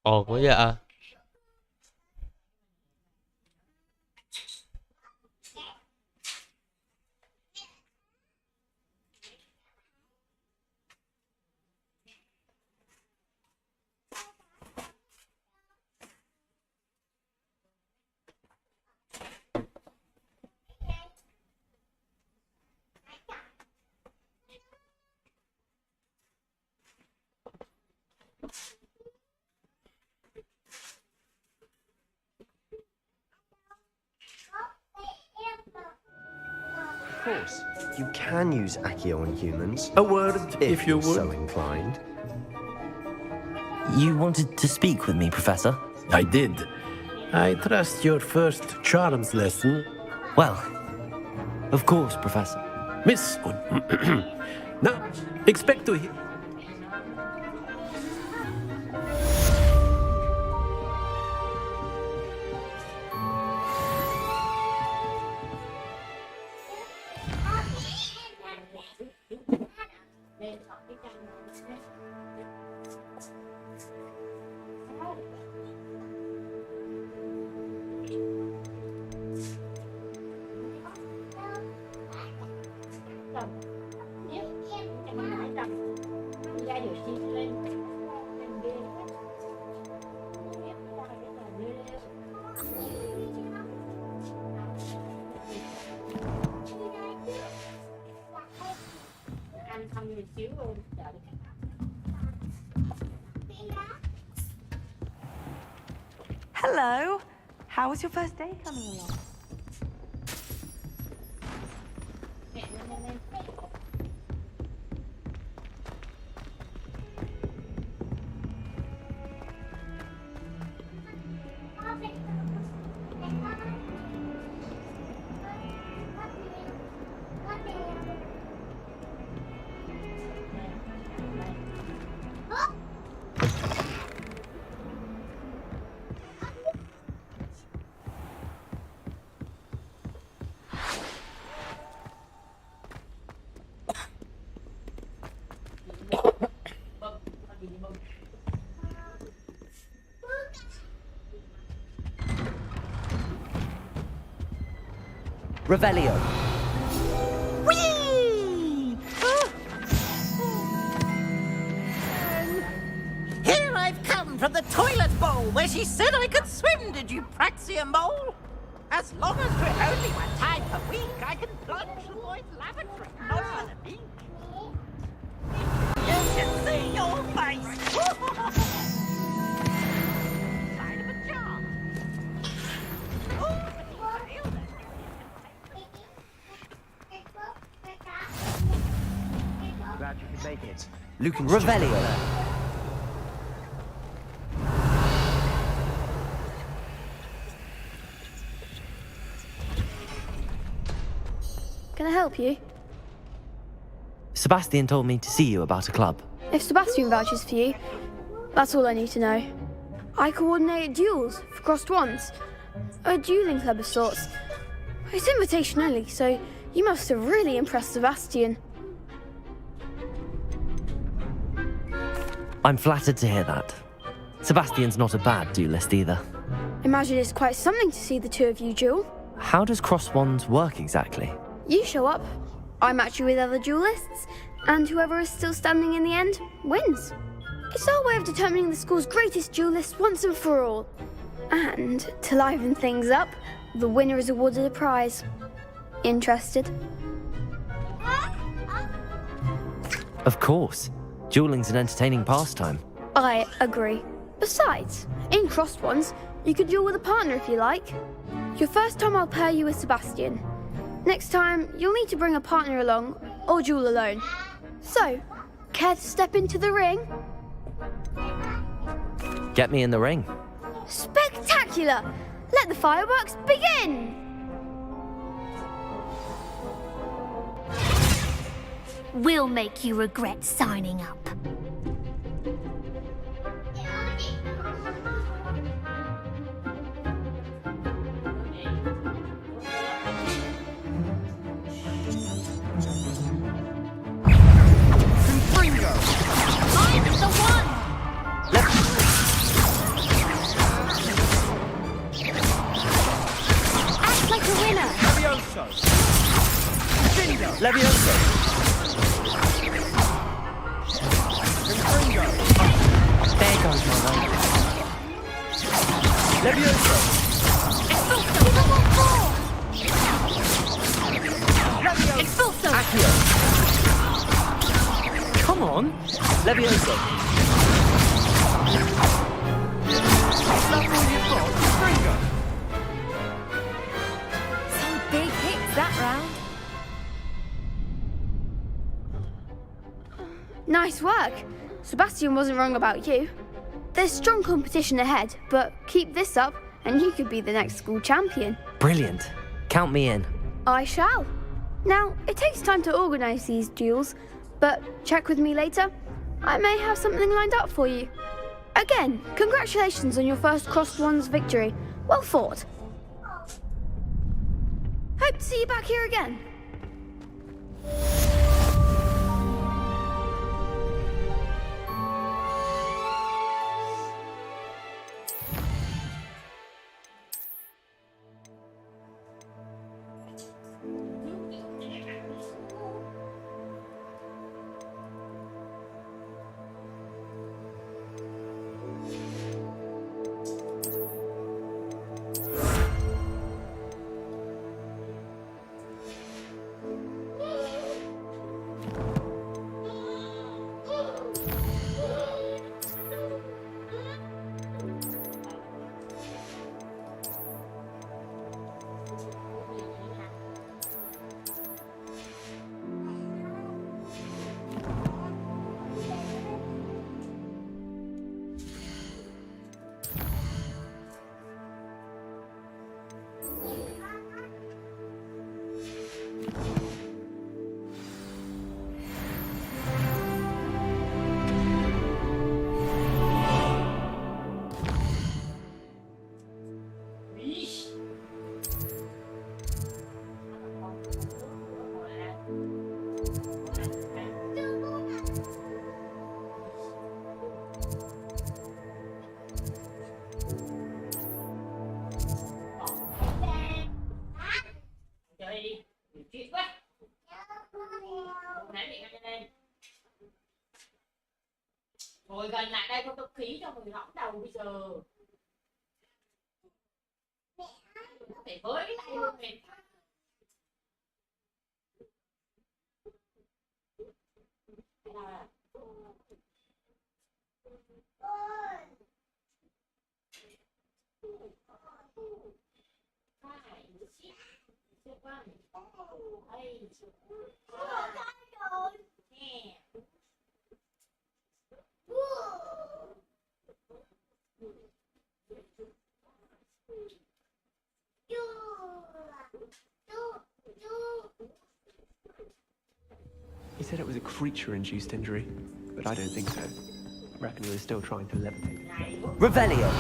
Ồ quá dạ. Of course, you can use Accio on humans. A word if you're so inclined. You wanted to speak with me, Professor? I did. I trust your first charms lesson. Well, of course, Professor. Miss. Now, expect to hear. Hello. How was your first day coming along? Revelio. Whee! Here I've come from the toilet bowl where she said I could swim, did you Praxia mole? As long as we're only one time per week, I can plunge the boys' lavatory, not on the beach. You can see your face! Sign of a jar. Oh, but you failed it. Glad you can make it. Lucan's Revelio. Can I help you? Sebastian told me to see you about a club. If Sebastian vouches for you, that's all I need to know. I coordinate duels for crossed wands. A dueling club of sorts. It's invitation only, so you must have really impressed Sebastian. I'm flattered to hear that. Sebastian's not a bad duelist either. Imagine it's quite something to see the two of you duel. How does cross wands work exactly? You show up, I match you with other duelists, and whoever is still standing in the end wins. It's our way of determining the school's greatest duelist once and for all. And to liven things up, the winner is awarded a prize. Interested? Of course. Dueling's an entertaining pastime. I agree. Besides, in crossed ones, you could duel with a partner if you like. Your first time I'll pair you with Sebastian. Next time, you'll need to bring a partner along, or duel alone. So, care to step into the ring? Get me in the ring. Spectacular! Let the fireworks begin! We'll make you regret signing up. I'm the one! Levioso. There goes my way. Levioso. Expulso! Accio. Come on. Levioso. Some big hits that round. Nice work. Sebastian wasn't wrong about you. There's strong competition ahead, but keep this up and you could be the next school champion. Brilliant. Count me in. I shall. Now, it takes time to organise these duels, but check with me later. I may have something lined up for you. Again, congratulations on your first Crossed Ones victory. Well fought. Hope to see you back here again. Ngồi gần lại đây có không khí cho người hõng đầu bây giờ. Có thể với cái tay luôn mệt. He said it was a creature-induced injury, but I don't think so. I reckon he was still trying to levitate. Revelio.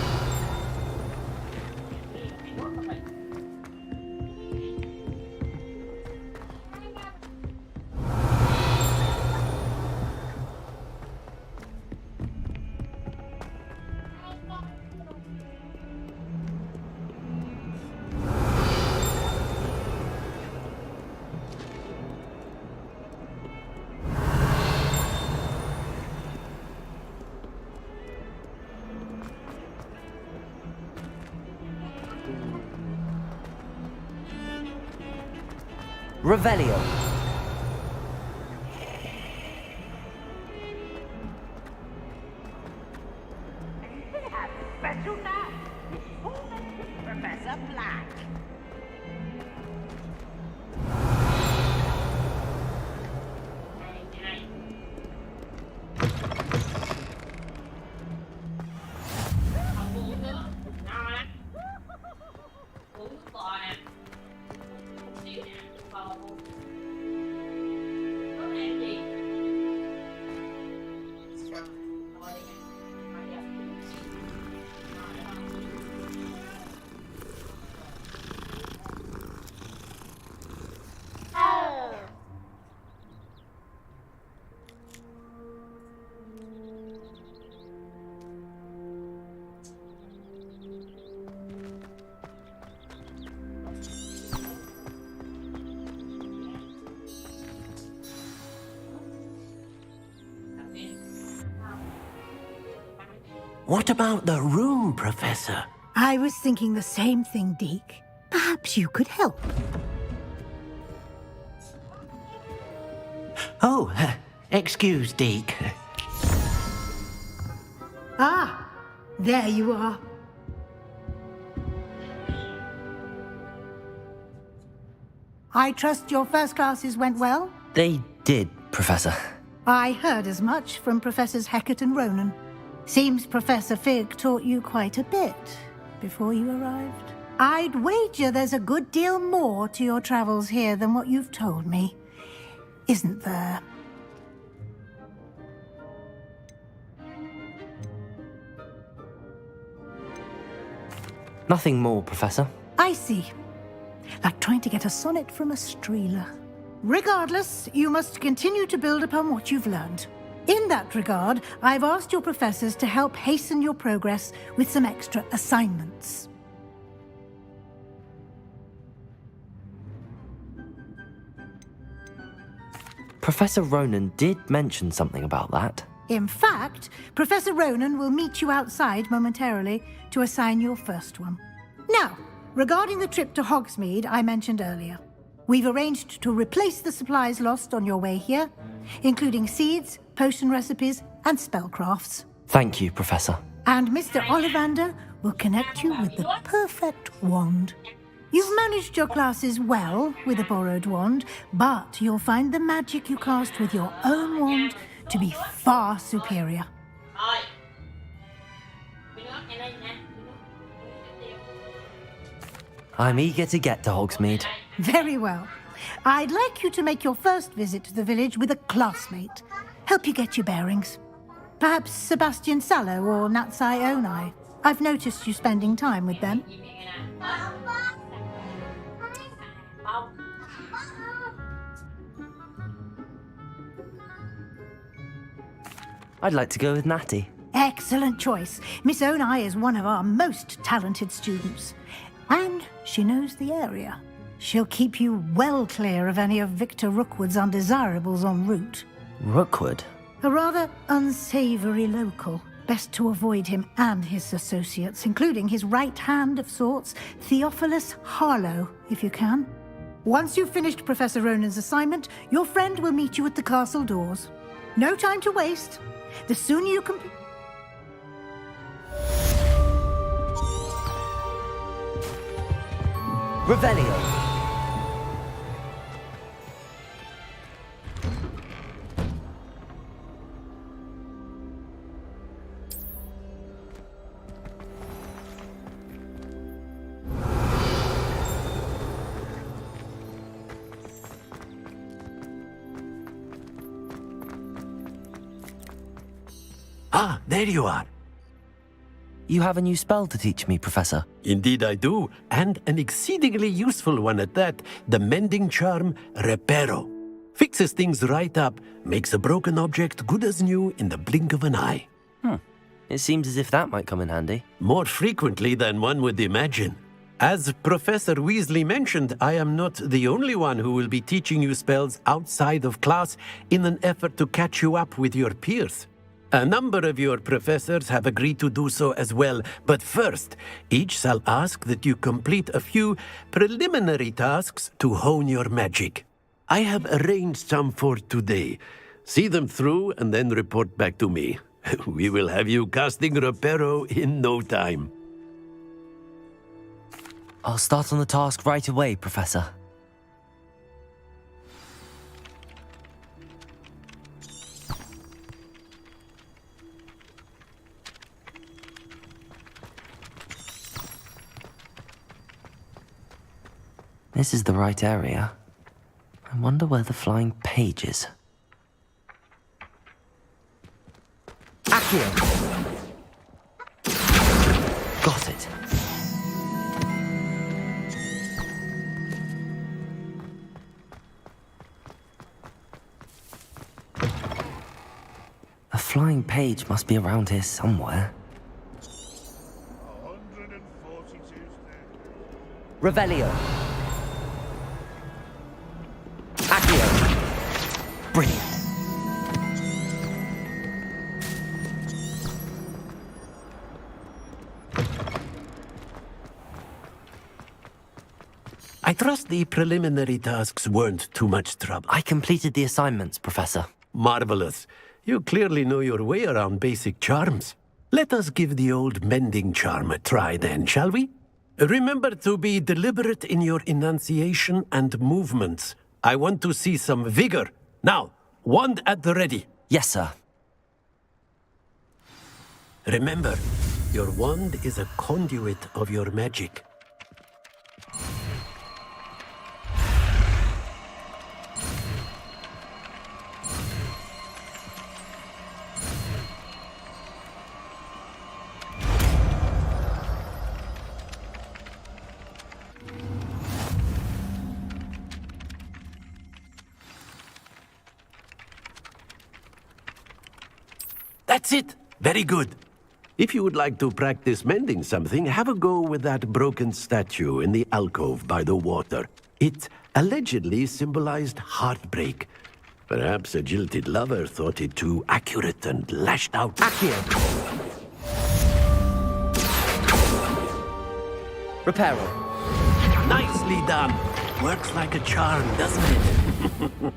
Revelio. Special night. Professor Black. What about the room, Professor? I was thinking the same thing, Deke. Perhaps you could help. Oh, excuse, Deke. Ah, there you are. I trust your first classes went well? They did, Professor. I heard as much from Professors Hecat and Ronan. Seems Professor Fig taught you quite a bit before you arrived. I'd wager there's a good deal more to your travels here than what you've told me, isn't there? Nothing more, Professor. I see. Like trying to get a sonnet from a streeler. Regardless, you must continue to build upon what you've learned. In that regard, I've asked your professors to help hasten your progress with some extra assignments. Professor Ronan did mention something about that. In fact, Professor Ronan will meet you outside momentarily to assign your first one. Now, regarding the trip to Hogsmeade I mentioned earlier, we've arranged to replace the supplies lost on your way here, including seeds, potion recipes, and spellcrafts. Thank you, Professor. And Mr. Ollivander will connect you with the perfect wand. You've managed your classes well with a borrowed wand, but you'll find the magic you cast with your own wand to be far superior. I'm eager to get to Hogsmeade. Very well. I'd like you to make your first visit to the village with a classmate. Help you get your bearings. Perhaps Sebastian Sallow or Natsai Onai. I've noticed you spending time with them. I'd like to go with Natty. Excellent choice. Miss Onai is one of our most talented students. And she knows the area. She'll keep you well clear of any of Victor Rookwood's undesirables en route. Rookwood? A rather unsavory local. Best to avoid him and his associates, including his right hand of sorts, Theophilus Harlow, if you can. Once you've finished Professor Ronan's assignment, your friend will meet you at the castle doors. No time to waste. The sooner you complete... Revelio. Ah, there you are. You have a new spell to teach me, Professor. Indeed I do, and an exceedingly useful one at that, the mending charm Reparo. Fixes things right up, makes a broken object good as new in the blink of an eye. It seems as if that might come in handy. More frequently than one would imagine. As Professor Weasley mentioned, I am not the only one who will be teaching you spells outside of class in an effort to catch you up with your peers. A number of your professors have agreed to do so as well, but first, each shall ask that you complete a few preliminary tasks to hone your magic. I have arranged some for today. See them through and then report back to me. We will have you casting Reparo in no time. I'll start on the task right away, Professor. This is the right area. I wonder where the flying page is. Accio! Got it. A flying page must be around here somewhere. Revelio. Accio. Brilliant. trust the preliminary tasks weren't too much trouble. I completed the assignments, Professor. Marvelous. You clearly know your way around basic charms. Let us give the old mending charm a try then, shall we? Remember to be deliberate in your enunciation and movements. I want to see some vigor. Now, wand at the ready. Yes, sir. Remember, your wand is a conduit of your magic. That's it! Very good. If you would like to practice mending something, have a go with that broken statue in the alcove by the water. It allegedly symbolized heartbreak. Perhaps a jilted lover thought it too accurate and lashed out. Accio! Reparo. Nicely done. Works like a charm, doesn't it?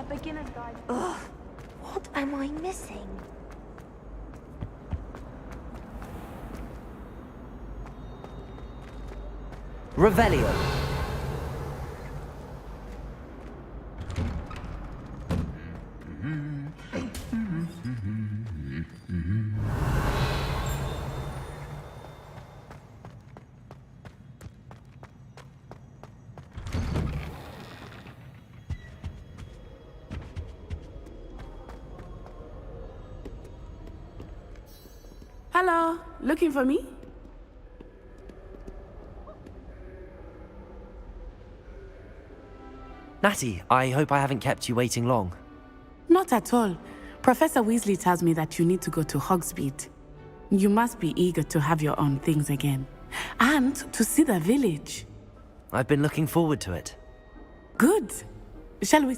Beginner's guide. Ugh, what am I missing? Revelio. Hello, looking for me? Natty, I hope I haven't kept you waiting long. Not at all. Professor Weasley tells me that you need to go to Hogsmeade. You must be eager to have your own things again. And to see the village. I've been looking forward to it. Good. Shall we...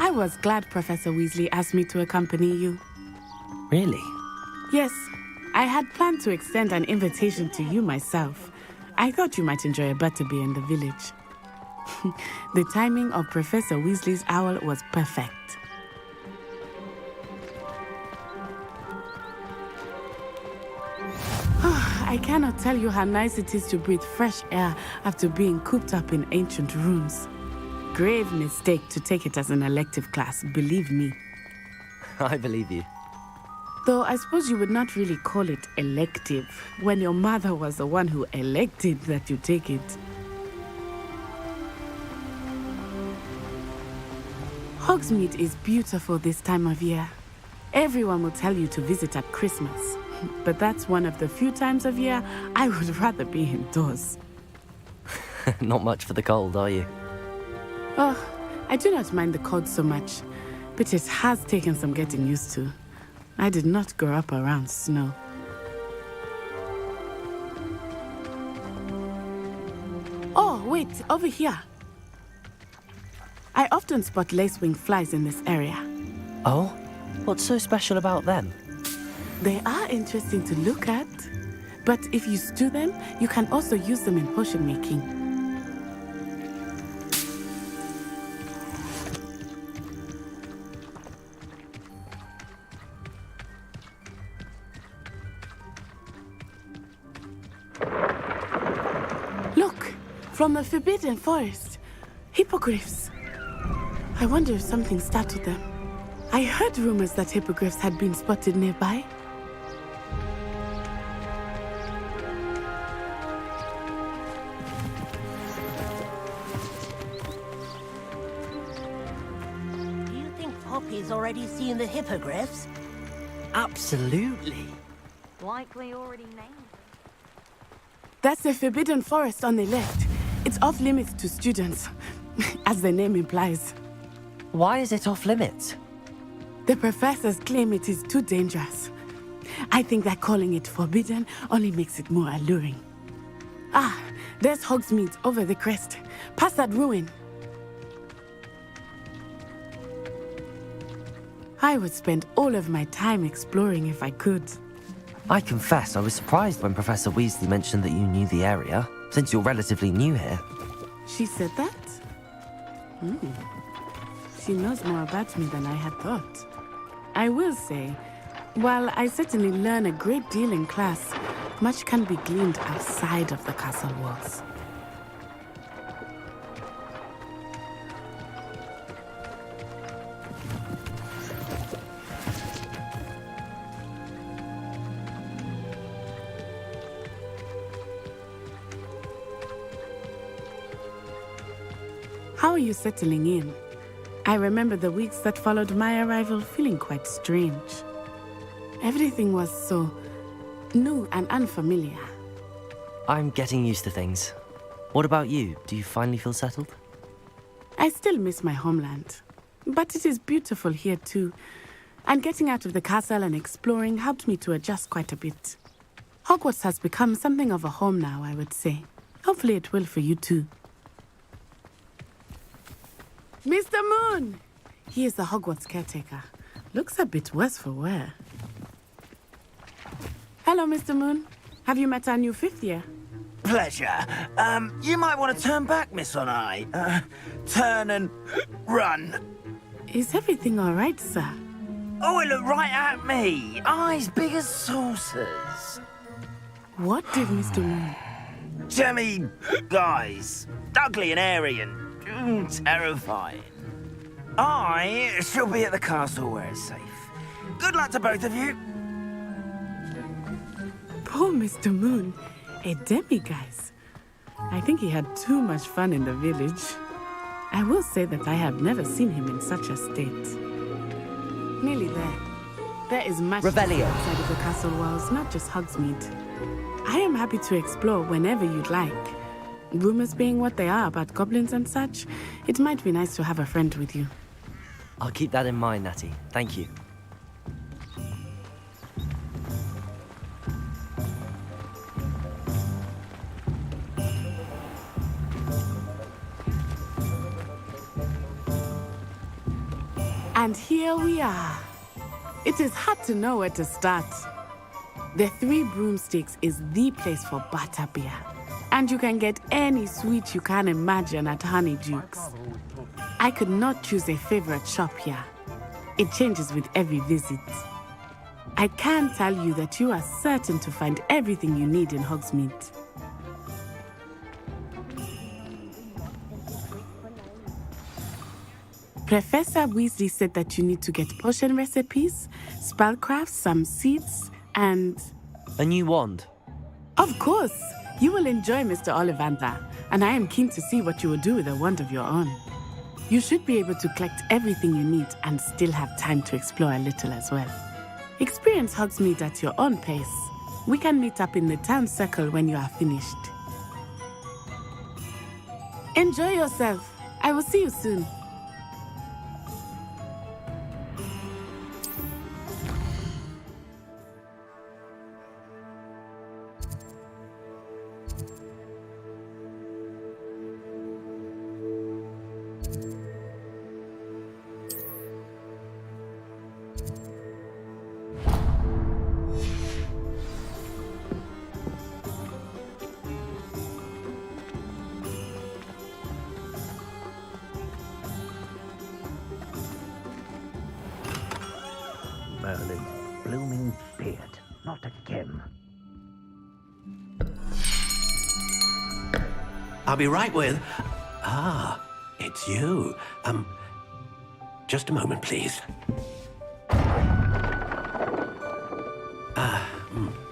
I was glad Professor Weasley asked me to accompany you. Really? Yes, I had planned to extend an invitation to you myself. I thought you might enjoy a butterbeer in the village. The timing of Professor Weasley's owl was perfect. I cannot tell you how nice it is to breathe fresh air after being cooped up in ancient rooms. Grave mistake to take it as an elective class, believe me. I believe you. Though I suppose you would not really call it elective when your mother was the one who elected that you take it. Hogsmeade is beautiful this time of year. Everyone will tell you to visit at Christmas. But that's one of the few times of year I would rather be indoors. Not much for the cold, are you? Oh, I do not mind the cold so much, but it has taken some getting used to. I did not grow up around snow. Oh, wait, over here. I often spot lacewing flies in this area. Oh? What's so special about them? They are interesting to look at, but if you stew them, you can also use them in potion making. Look, from the Forbidden Forest, hippogriffs. I wonder if something startled them. I heard rumors that hippogriffs had been spotted nearby. Do you think Poppy's already seen the hippogriffs? Absolutely. Likely already named. That's the Forbidden Forest on the left. It's off limits to students, as the name implies. Why is it off limits? The professors claim it is too dangerous. I think that calling it forbidden only makes it more alluring. Ah, there's Hogsmeade over the crest. Past that ruin. I would spend all of my time exploring if I could. I confess I was surprised when Professor Weasley mentioned that you knew the area, since you're relatively new here. She said that? She knows more about me than I had thought. I will say, while I certainly learn a great deal in class, much can be gleaned outside of the castle walls. How are you settling in? I remember the weeks that followed my arrival feeling quite strange. Everything was so new and unfamiliar. I'm getting used to things. What about you? Do you finally feel settled? I still miss my homeland, but it is beautiful here too. And getting out of the castle and exploring helped me to adjust quite a bit. Hogwarts has become something of a home now, I would say. Hopefully it will for you too. Mr. Moon! He is the Hogwarts caretaker. Looks a bit worse for wear. Hello, Mr. Moon. Have you met our new fifth year? Pleasure. You might want to turn back, Miss On-Eye. Turn and run. Is everything all right, sir? Oh, it looked right at me. Eyes big as saucers. What did Mr. Moon? Jemmy guys. Ugly and airy and terrifying. I shall be at the castle where it's safe. Good luck to both of you. Poor Mr. Moon. A demiguise. I think he had too much fun in the village. I will say that I have never seen him in such a state. Nearly there. There is much Revelio. outside of the castle walls, not just Hogsmeade. I am happy to explore whenever you'd like. Rumors being what they are about goblins and such, it might be nice to have a friend with you. I'll keep that in mind, Natty. Thank you. And here we are. It is hard to know where to start. The Three Broomsticks is the place for butterbeer. And you can get any sweet you can imagine at Honeydukes. I could not choose a favorite shop here. It changes with every visit. I can tell you that you are certain to find everything you need in Hogsmeade. Professor Weasley said that you need to get potion recipes, spellcrafts, some seeds, and... A new wand? Of course! You will enjoy Mr. Ollivander, and I am keen to see what you will do with a wand of your own. You should be able to collect everything you need and still have time to explore a little as well. Experience Hogsmeade at your own pace. We can meet up in the town circle when you are finished. Enjoy yourself. I will see you soon. Merlin, blooming beard, not again. I'll be right with... Ah, it's you. Just a moment, please.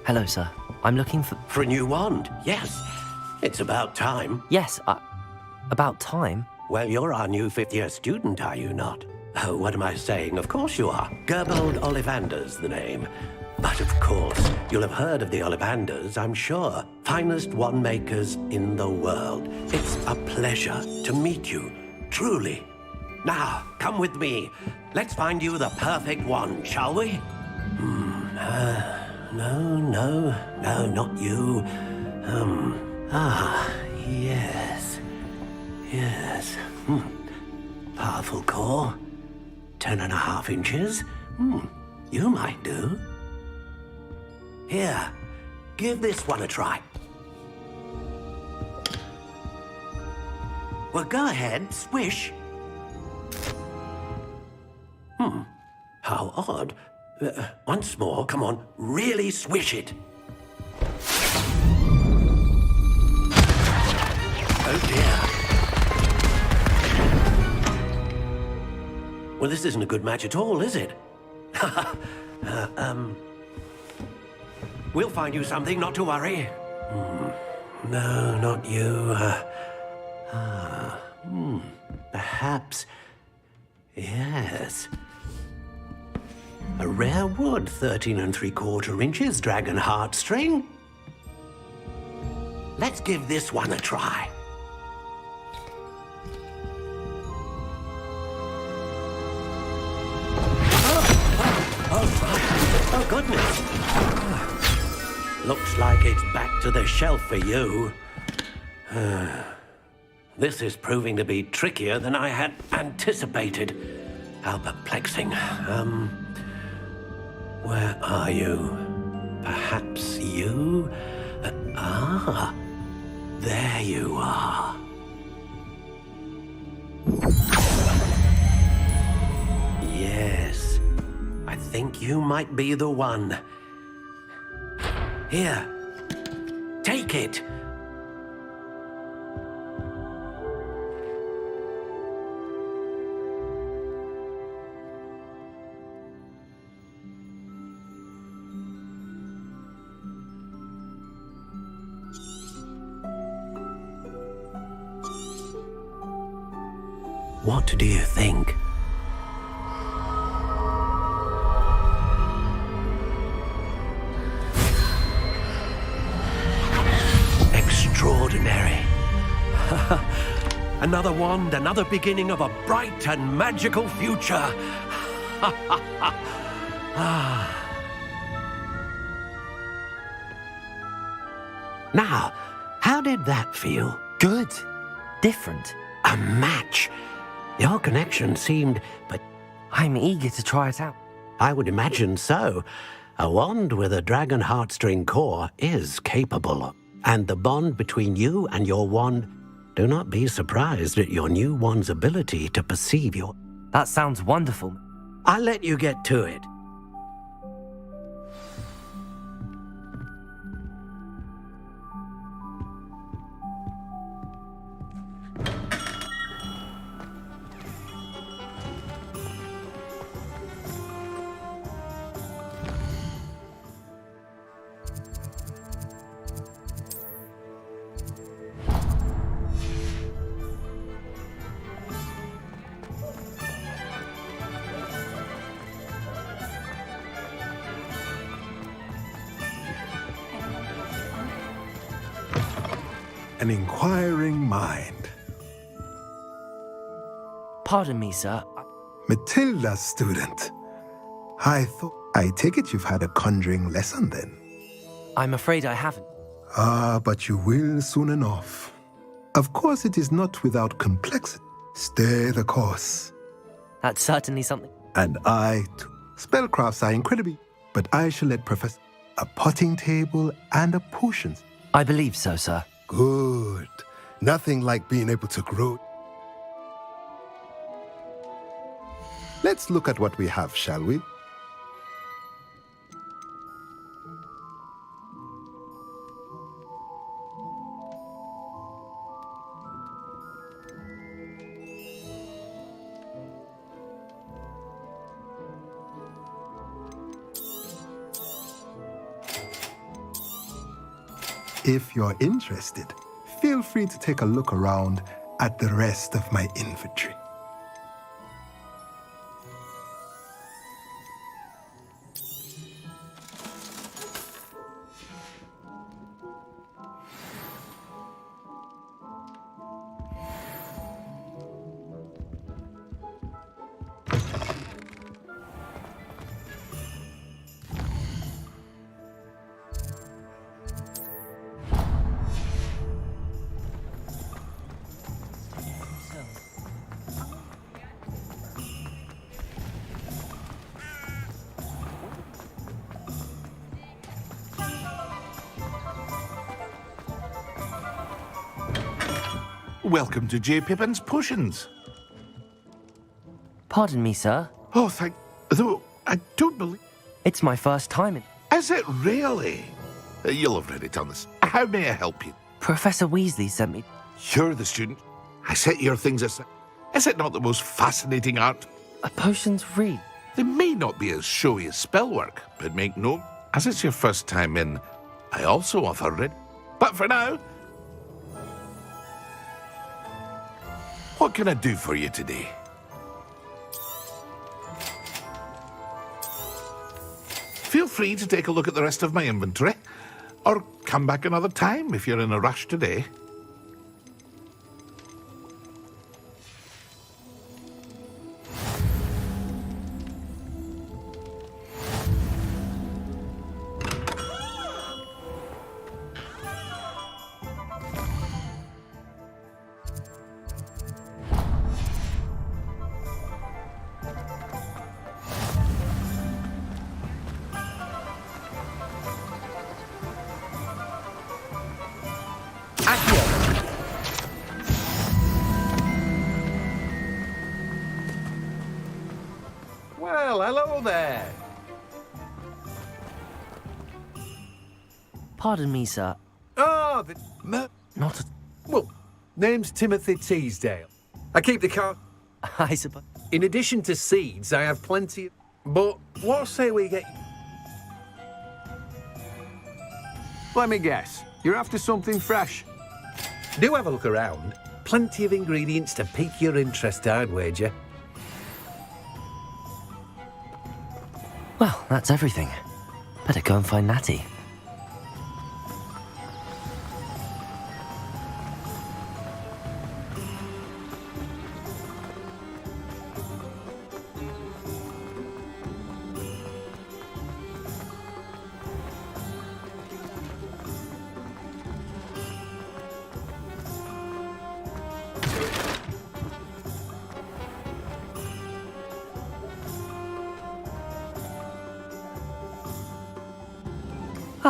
Hello, sir. I'm looking for... For a new wand, yes. It's about time. Yes, about time? Well, you're our new fifth-year student, are you not? Oh, what am I saying? Of course you are. Gerbold Ollivander's the name. But of course, you'll have heard of the Ollivanders, I'm sure. Finest wand makers in the world. It's a pleasure to meet you, truly. Now, come with me. Let's find you the perfect wand, shall we? No, not you. Yes. Powerful core. 10.5 inches. You might do. Here, give this one a try. Well, go ahead, swish. How odd. Once more, come on, really swish it. Oh dear. Well, this isn't a good match at all, is it? We'll find you something, not to worry. No, not you. Perhaps... Yes. A rare wood, 13 3/4 inches, dragon heartstring. Let's give this one a try. Oh, goodness. Looks like it's back to the shelf for you. This is proving to be trickier than I had anticipated. How perplexing. Where are you? Perhaps you? There you are. Yes, I think you might be the one. Here, take it. What do you think? Extraordinary. Another wand, another beginning of a bright and magical future. Now, how did that feel? Good. Different. A match. Your connection seemed, but... I'm eager to try it out. I would imagine so. A wand with a dragon heartstring core is capable. And the bond between you and your wand... Do not be surprised at your new wand's ability to perceive your... That sounds wonderful. I'll let you get to it. an inquiring mind. Pardon me, sir. Matilda, student. I take it you've had a conjuring lesson then? I'm afraid I haven't. Ah, but you will soon enough. Of course, it is not without complexity. Stay the course. That's certainly something. And I, too. Spellcrafts are incredibly, but I shall let Professor a potting table and a potions. I believe so, sir. Good. Nothing like being able to grow. Let's look at what we have, shall we? If you're interested, feel free to take a look around at the rest of my inventory. Welcome to J. Pippin's Potions. Pardon me, sir. Oh, thank... Though, I don't believe... It's my first time in... Is it really? You'll have read it on this. How may I help you? Professor Weasley sent me... You're the student. I set your things aside. Is it not the most fascinating art? A potions read. They may not be as showy as spellwork, but make note, as it's your first time in, I also offer read. But for now... What can I do for you today? Feel free to take a look at the rest of my inventory, or come back another time if you're in a rush today. Well, hello there. Pardon me, sir. Oh, Not a... Well, name's Timothy Teasdale. I keep the car... I suppose... In addition to seeds, I have plenty... But what say we get... Let me guess. You're after something fresh. Do have a look around. Plenty of ingredients to pique your interest, I'd wager. Well, that's everything. Better go and find Natty.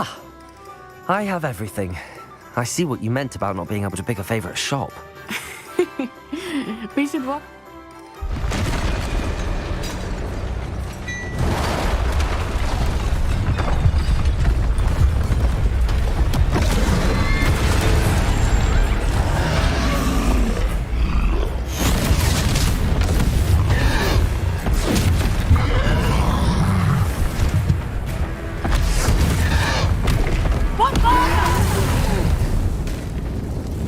Ah, I have everything. I see what you meant about not being able to pick a favourite shop. We should walk.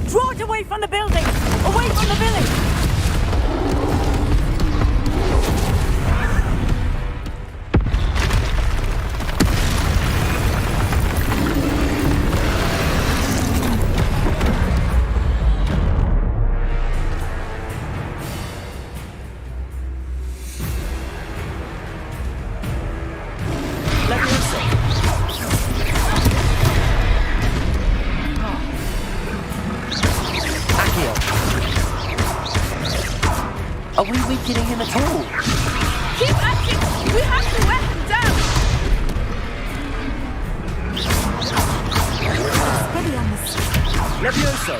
Draw it away from the building! Away from the village! Are we weakening him at all? Keep acting! We have to wear him down! Steady on this. Levioso!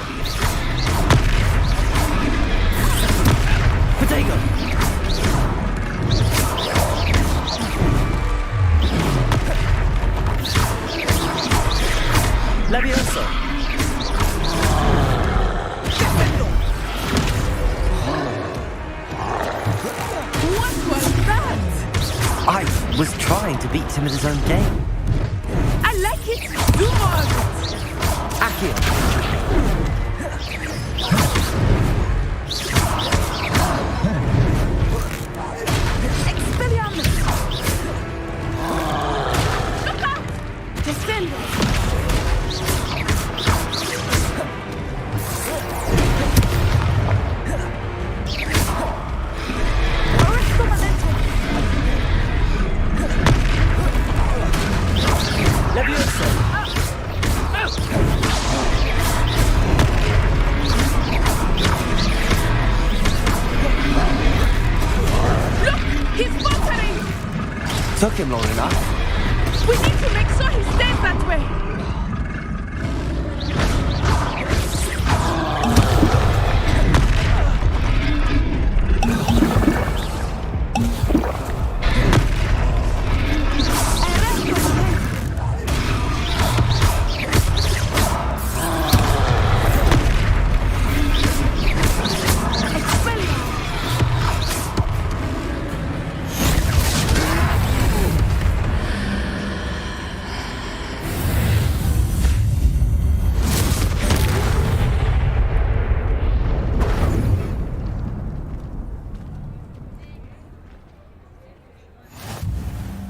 Potato! Levioso! What was that? I was trying to beat him at his own game. I like it! Do more of it! Accio! Expelliarmus! Look out! Descendo! Arresto Manento! Levioso! Look! He's faltering! Took him long enough. We need to make sure he stays that way!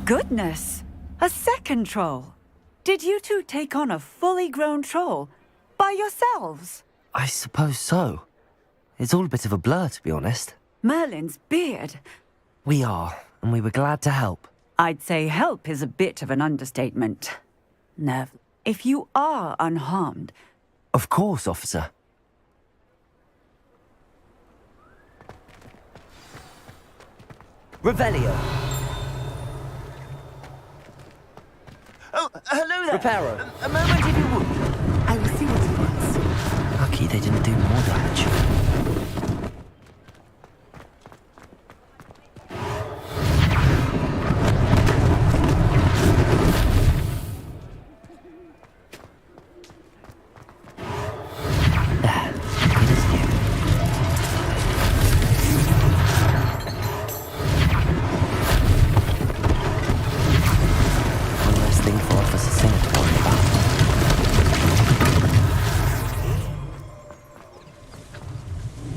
Goodness! A second troll! Did you two take on a fully grown troll by yourselves? I suppose so. It's all a bit of a blur, to be honest. Merlin's beard. We are, and we were glad to help. I'd say help is a bit of an understatement. Nev, if you are unharmed... Of course, officer. Revelio. Oh, hello there. Reparo. A moment if you would. I will see what it wants. Lucky they didn't do more damage.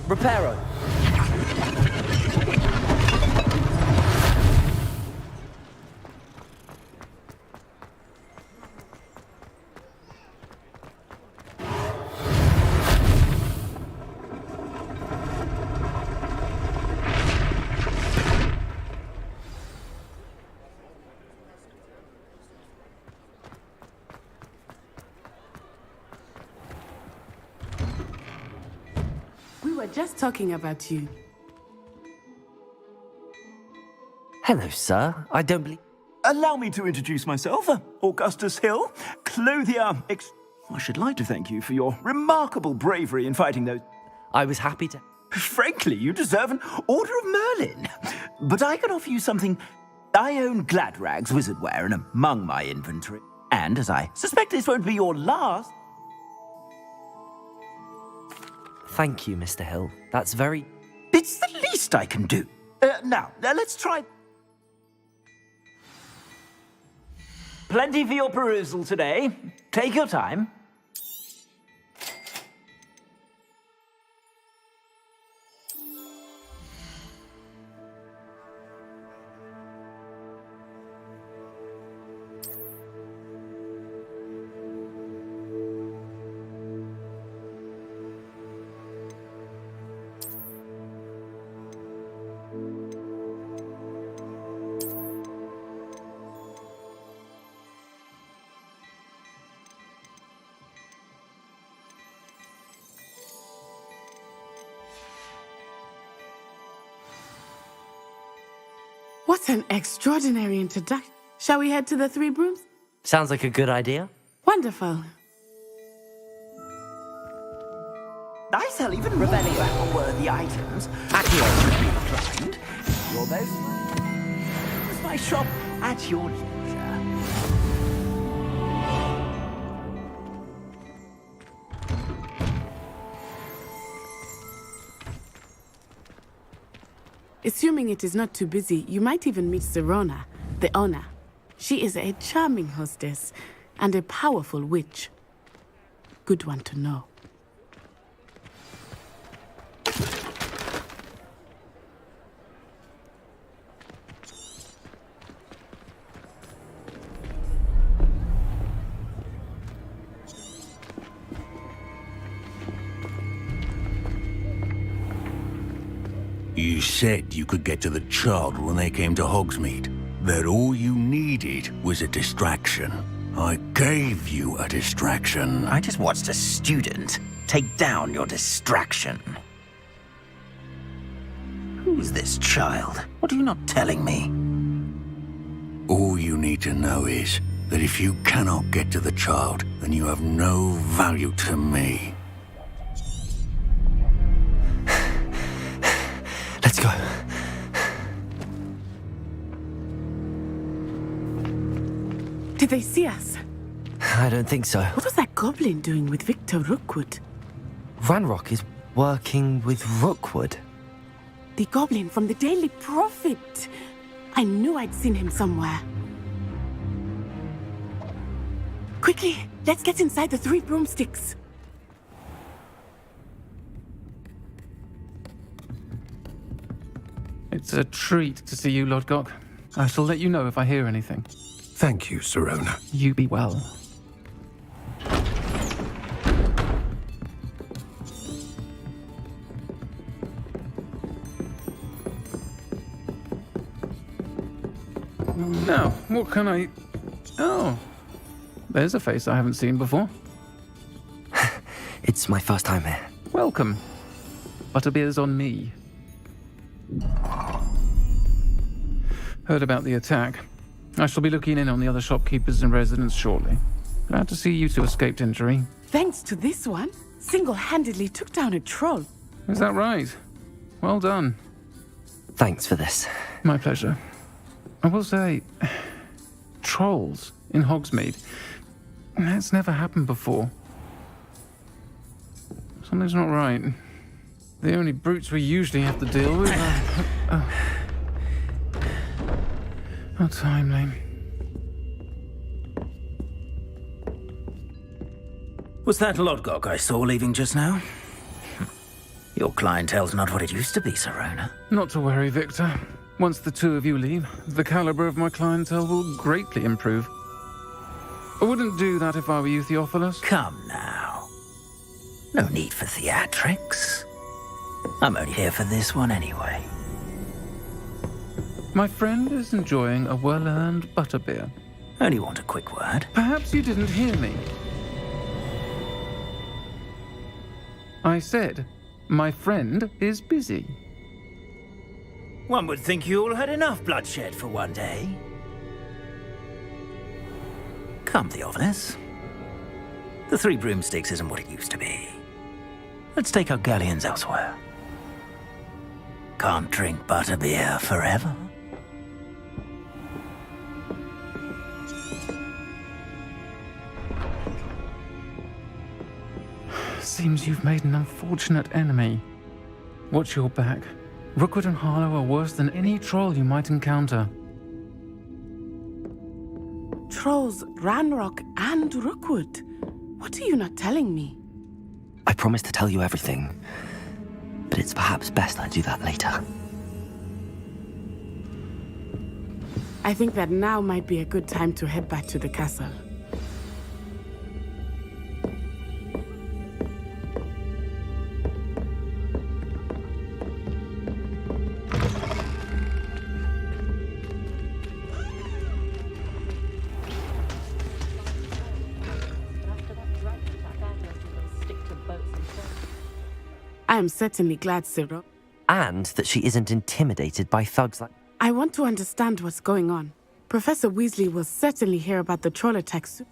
Reparo. We were just talking about you. Hello, sir. I don't believe... Allow me to introduce myself, Augustus Hill, clothier I should like to thank you for your remarkable bravery in fighting those... I was happy to... Frankly, you deserve an Order of Merlin. But I can offer you something. I own Gladrag's wizardware and among my inventory. And as I suspect this won't be your last... Thank you, Mr. Hill. That's very... It's the least I can do. Now, let's try... Plenty for your perusal today. Take your time. What an extraordinary introduction. Shall we head to the Three Brooms? Sounds like a good idea. Wonderful. I sell even Revelio-worthy items. Accio should be inclined. You're most use my shop at your leisure. Assuming it is not too busy, you might even meet Sirona, the owner. She is a charming hostess and a powerful witch. Good one to know. You said you could get to the child when they came to Hogsmeade. That all you needed was a distraction. I gave you a distraction. I just watched a student take down your distraction. Who's this child? What are you not telling me? All you need to know is that if you cannot get to the child, then you have no value to me. Let's go. Did they see us? I don't think so. What was that goblin doing with Victor Rookwood? Ranrock is working with Rookwood. The goblin from the Daily Prophet. I knew I'd seen him somewhere. Quickly, let's get inside the Three Broomsticks. It's a treat to see you, Lodgok. I shall let you know if I hear anything. Thank you, Sirona. You be well. Now, what can I... Oh, there's a face I haven't seen before. It's my first time here. Welcome. Butterbeer's on me. Heard about the attack. I shall be looking in on the other shopkeepers and residents shortly. Glad to see you two escaped injury. Thanks to this one, single-handedly took down a troll. Is that right? Well done. Thanks for this. My pleasure. I will say, trolls in Hogsmeade. That's never happened before. Something's not right. The only brutes we usually have to deal with are... How timely. Was that Lodgok I saw leaving just now? Your clientele's not what it used to be, Sirona. Not to worry, Victor. Once the two of you leave, the caliber of my clientele will greatly improve. I wouldn't do that if I were you, Theophilus. Come now. No need for theatrics. I'm only here for this one anyway. My friend is enjoying a well-earned butterbeer. Only want a quick word. Perhaps you didn't hear me. I said, my friend is busy. One would think you all had enough bloodshed for one day. Come, Theophilus. The Three Broomsticks isn't what it used to be. Let's take our galleons elsewhere. Can't drink butterbeer forever. Seems you've made an unfortunate enemy. Watch your back. Rookwood and Harlow are worse than any troll you might encounter. Trolls, Ranrock, and Rookwood. What are you not telling me? I promised to tell you everything, but it's perhaps best I do that later. I think that now might be a good time to head back to the castle. I am certainly glad, Cyril. And that she isn't intimidated by thugs like... I want to understand what's going on. Professor Weasley will certainly hear about the troll attack soon.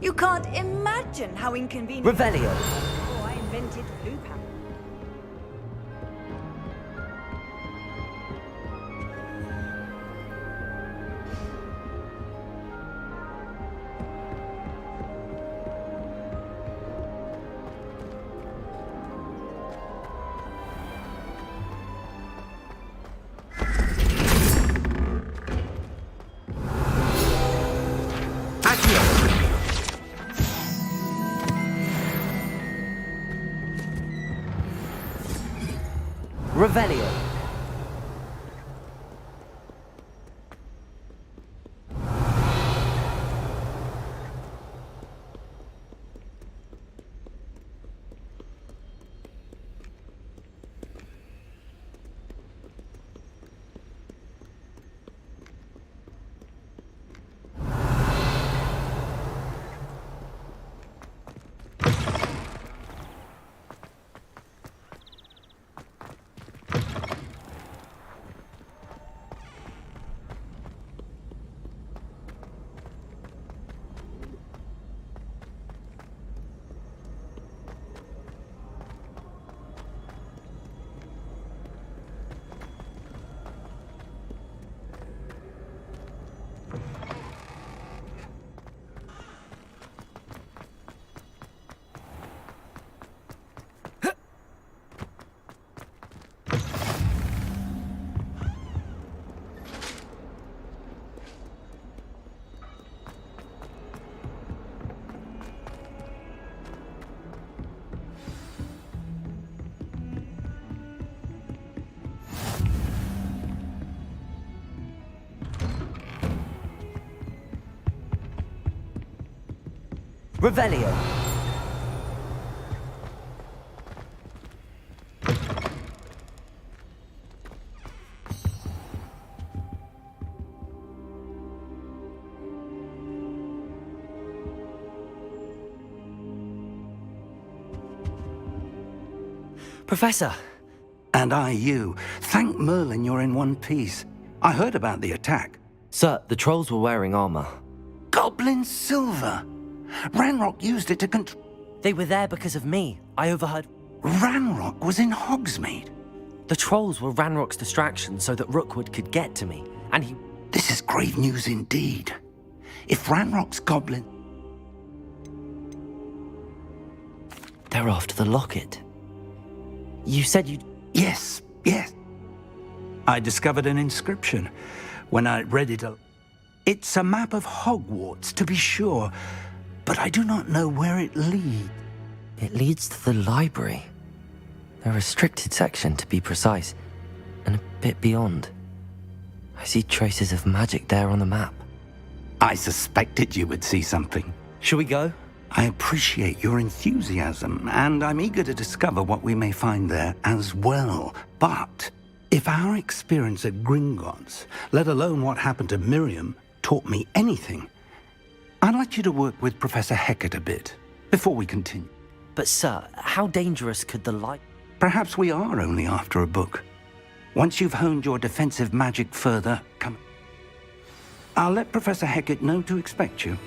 You can't imagine how inconvenient... Revelio. Oh, I invented flu powder. Revelio. Revelio. Professor! And I you. Thank Merlin you're in one piece. I heard about the attack. Sir, the trolls were wearing armor. Goblin silver! Ranrock used it to control... They were there because of me. I overheard... Ranrock was in Hogsmeade? The trolls were Ranrock's distraction so that Rookwood could get to me, and he... This is grave news indeed. If Ranrock's goblin... They're after the locket. You said you'd... Yes. I discovered an inscription. When I read it, it's a map of Hogwarts, to be sure, but I do not know where it leads. It leads to the library. A restricted section, to be precise, and a bit beyond. I see traces of magic there on the map. I suspected you would see something. Shall we go? I appreciate your enthusiasm, and I'm eager to discover what we may find there as well. But if our experience at Gringotts, let alone what happened to Miriam, taught me anything, I'd like you to work with Professor Hecat a bit before we continue. But sir, how dangerous could the light... Perhaps we are only after a book. Once you've honed your defensive magic further, come... I'll let Professor Hecat know to expect you.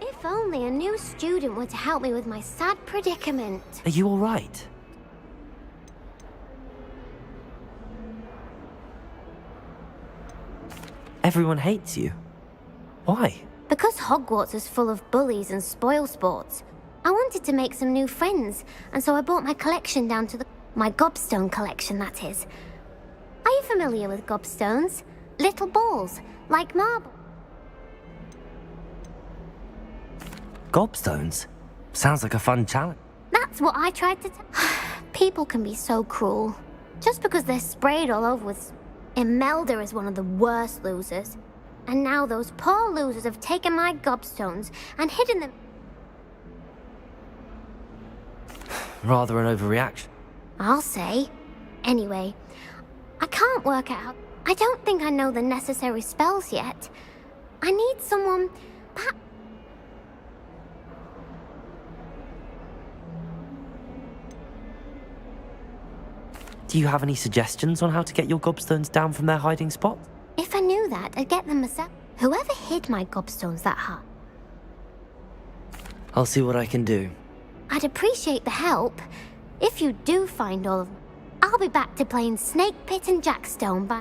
If only a new student were to help me with my sad predicament. Are you all right? Everyone hates you. Why? Because Hogwarts is full of bullies and spoilsports. I wanted to make some new friends, and so I brought my collection down to my gobstone collection, that is. Are you familiar with gobstones? Little balls, like marble. Gobstones? Sounds like a fun challenge. That's what I tried to People can be so cruel. Just because they're sprayed all over with... Imelda is one of the worst losers. And now those poor losers have taken my gobstones and hidden them... Rather an overreaction. I'll say. Anyway, I can't work out. I don't think I know the necessary spells yet. I need someone... Do you have any suggestions on how to get your gobstones down from their hiding spot? If I knew that, I'd get them myself. Whoever hid my gobstones that hard. I'll see what I can do. I'd appreciate the help. If you do find all of them, I'll be back to playing Snake Pit and Jackstone by...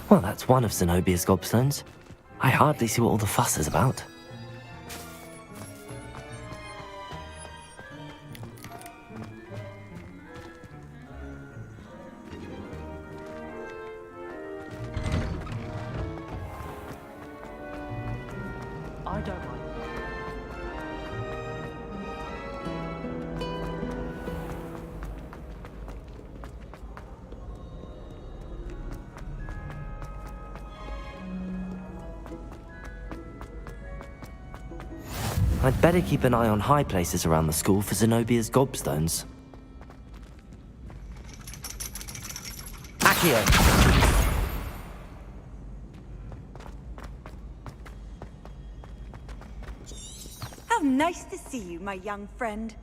Well, that's one of Zenobia's gobstones. I hardly see what all the fuss is about. I don't mind. I'd better keep an eye on high places around the school for Zenobia's gobstones. Accio! How nice to see you, my young friend.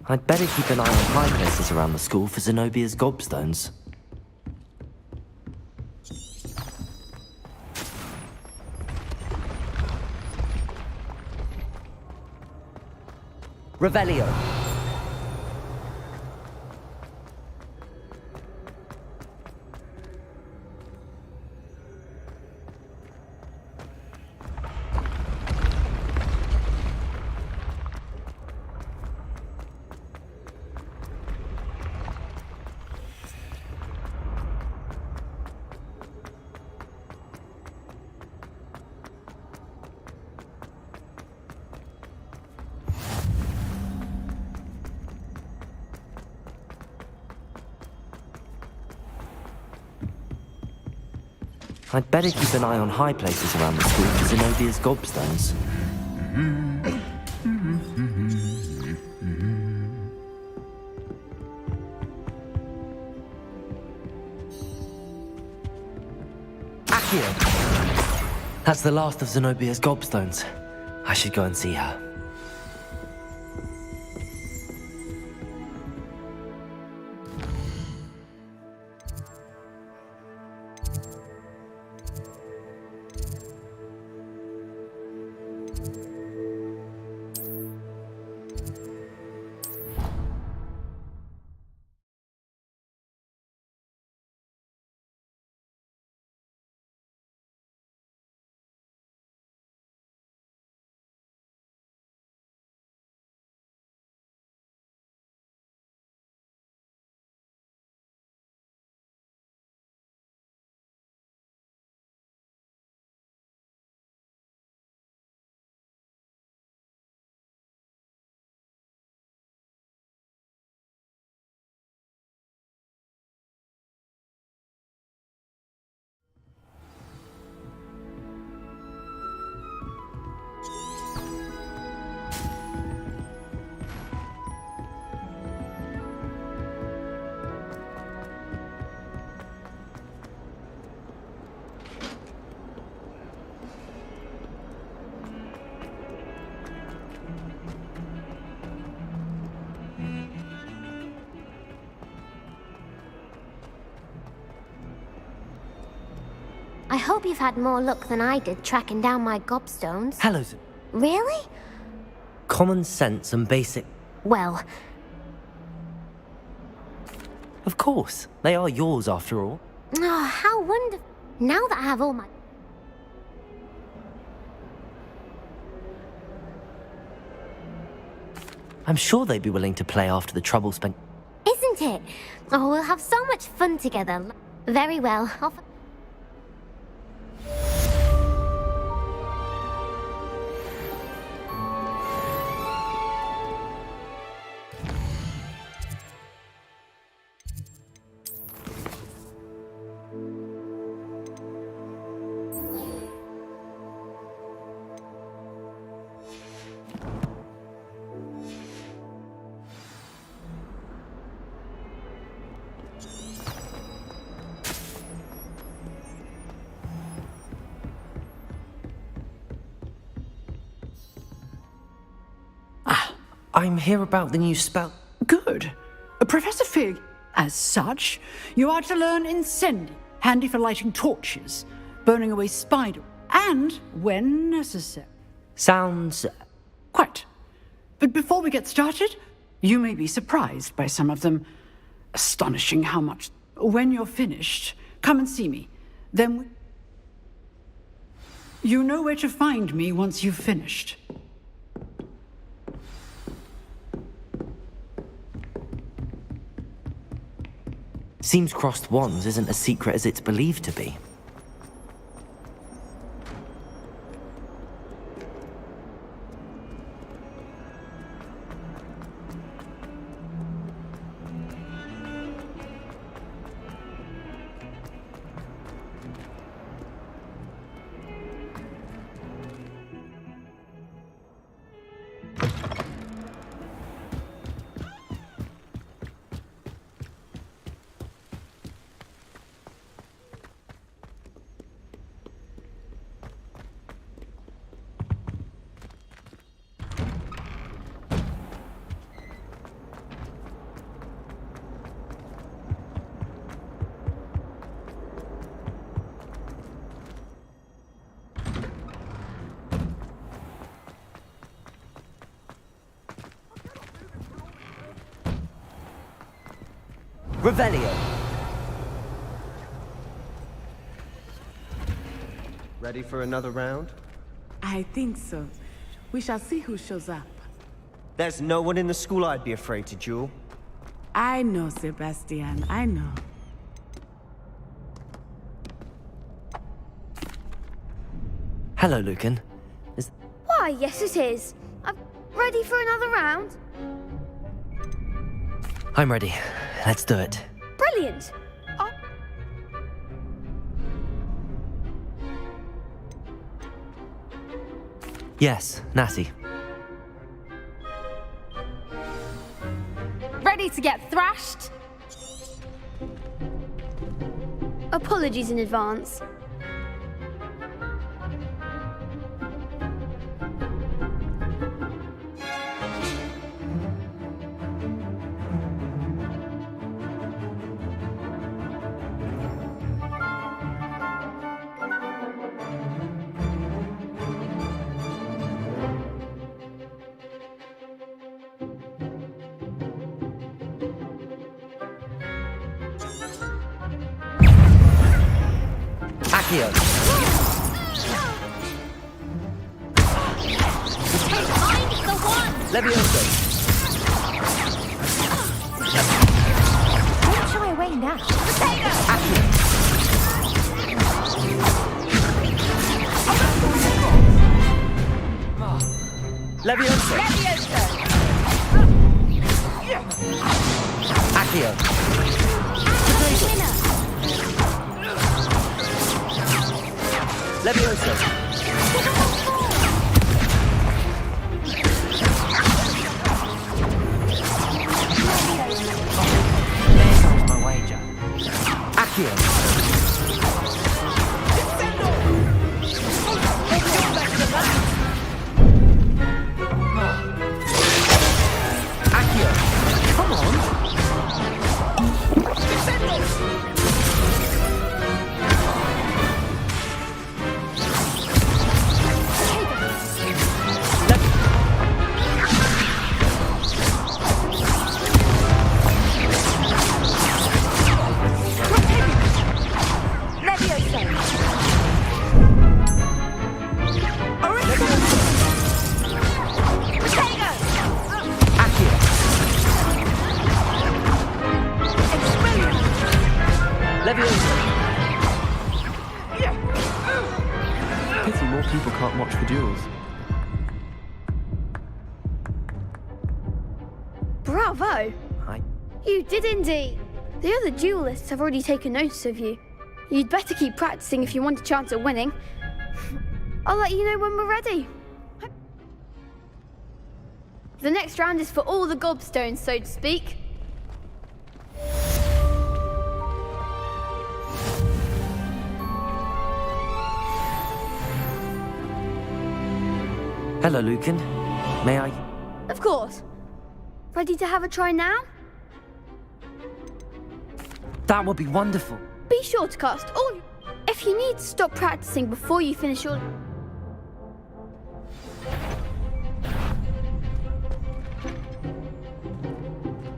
I'd better keep an eye on high places around the school for Zenobia's gobstones. Revelio. I'd better keep an eye on high places around the school for Zenobia's gobstones. Accio! That's the last of Zenobia's gobstones. I should go and see her. I hope you've had more luck than I did tracking down my gobstones. Hello, Really? Common sense and basic... Well... Of course. They are yours, after all. Oh, how wonderful. Now that I have all my... I'm sure they'd be willing to play after the trouble spent... Isn't it? Oh, we'll have so much fun together. Very well. Off... I'm here about the new spell... Good. Professor Fig, As such, you are to learn incendiary, handy for lighting torches, burning away spider, and when necessary. Sounds... Quite. But before we get started, you may be surprised by some of them. Astonishing how much. When you're finished, come and see me. Then you know where to find me once you've finished. Seems crossed wands isn't as secret as it's believed to be. Revelio. Ready for another round? I think so. We shall see who shows up. There's no one in the school I'd be afraid to duel. I know, Sebastian, I know. Hello, Lucan. Why, yes it is. I'm ready for another round. I'm ready. Let's do it. Brilliant. Yes, Natty. Ready to get thrashed? Apologies in advance. Accio. Levioso. Don't shy away now. Levioso. Accio. Levioso. There goes my wager. Accio. Accio. Come on. Pity more people can't watch the duels. Bravo! Hi. You did indeed. The other duelists have already taken notice of you. You'd better keep practicing if you want a chance at winning. I'll let you know when we're ready. The next round is for all the gobstones, so to speak. Hello, Lucan. May I? Of course. Ready to have a try now? That would be wonderful. Be sure to cast all your... If you need to stop practicing before you finish your...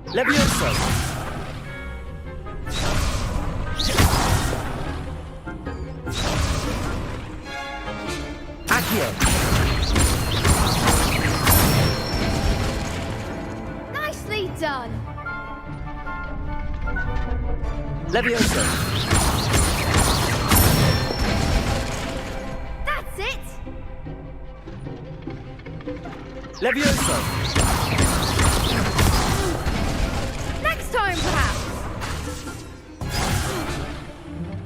Levioso! Accio! Nicely done! Levioso! That's it! Levioso! Next time, perhaps!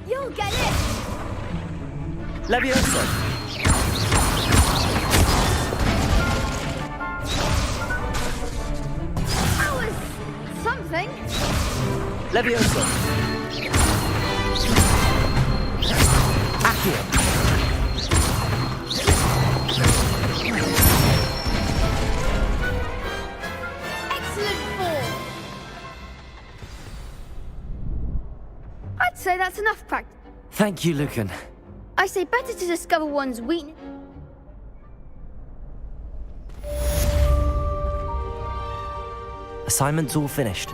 You'll get it! Levioso! That was... something. Levioso! Accio! Excellent form! I'd say that's enough practice. Thank you, Lucan. I say better to discover one's weakness. Assignment's all finished.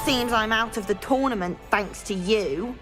Seems I'm out of the tournament thanks to you.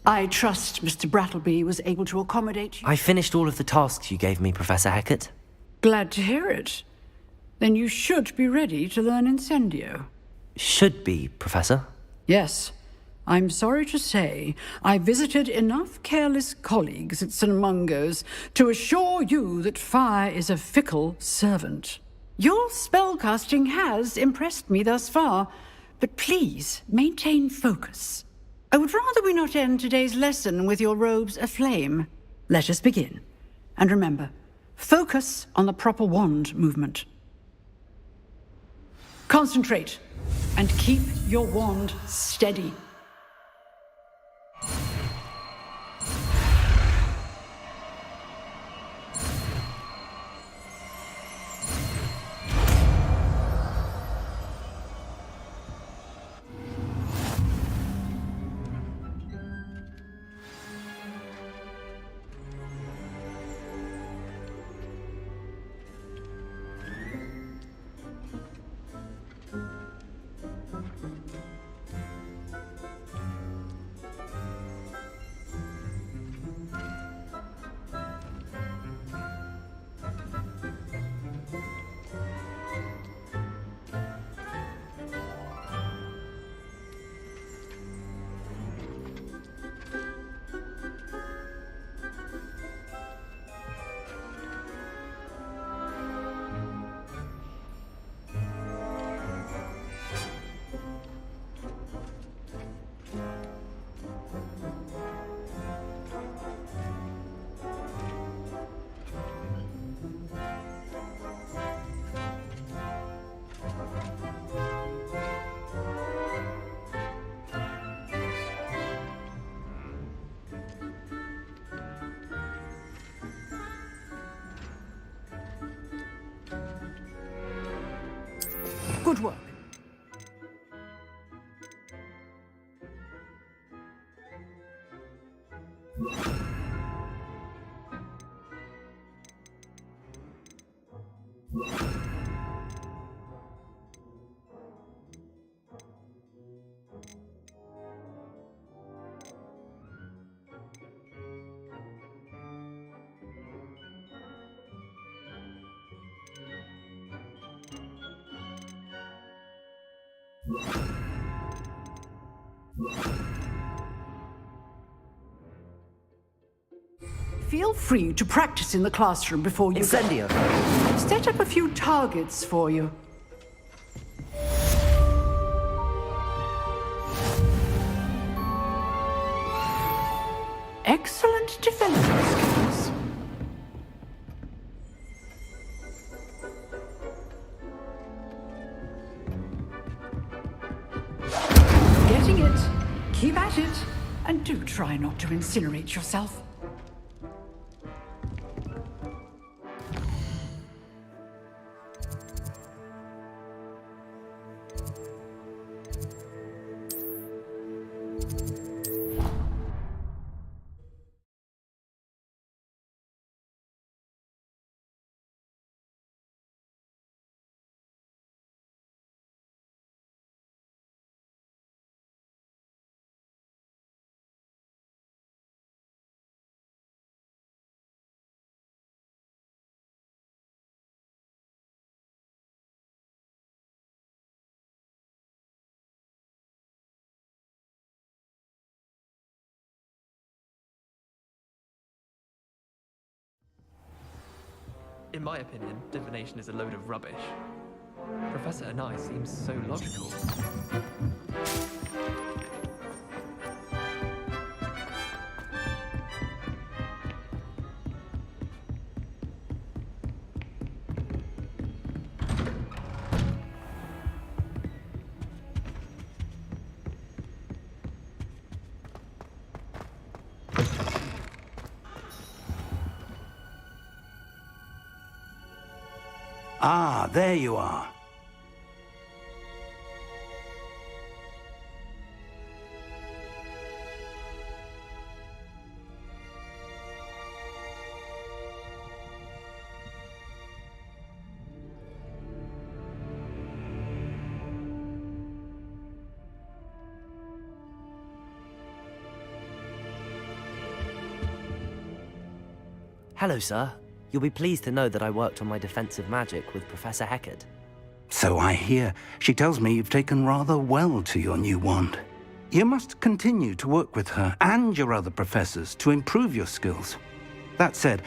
I trust Mr. Brattleby was able to accommodate you. I finished all of the tasks you gave me, Professor Hecat. Glad to hear it. Then you should be ready to learn Incendio. Should be, Professor. Yes. I'm sorry to say, I visited enough careless colleagues at St. Mungo's to assure you that fire is a fickle servant. Your spellcasting has impressed me thus far, but please maintain focus. I would rather we not end today's lesson with your robes aflame. Let us begin. And remember, focus on the proper wand movement. Concentrate, and keep your wand steady. Good work. Feel free to practice in the classroom before you Incendio. I've set up a few targets for you. Excellent defensive skills. Getting it. Keep at it. And do try not to incinerate yourself. In my opinion, divination is a load of rubbish. Professor Anai seems so logical. Ah, there you are. Hello, sir. You'll be pleased to know that I worked on my defensive magic with Professor Heckard. So I hear. She tells me you've taken rather well to your new wand. You must continue to work with her and your other professors to improve your skills. That said,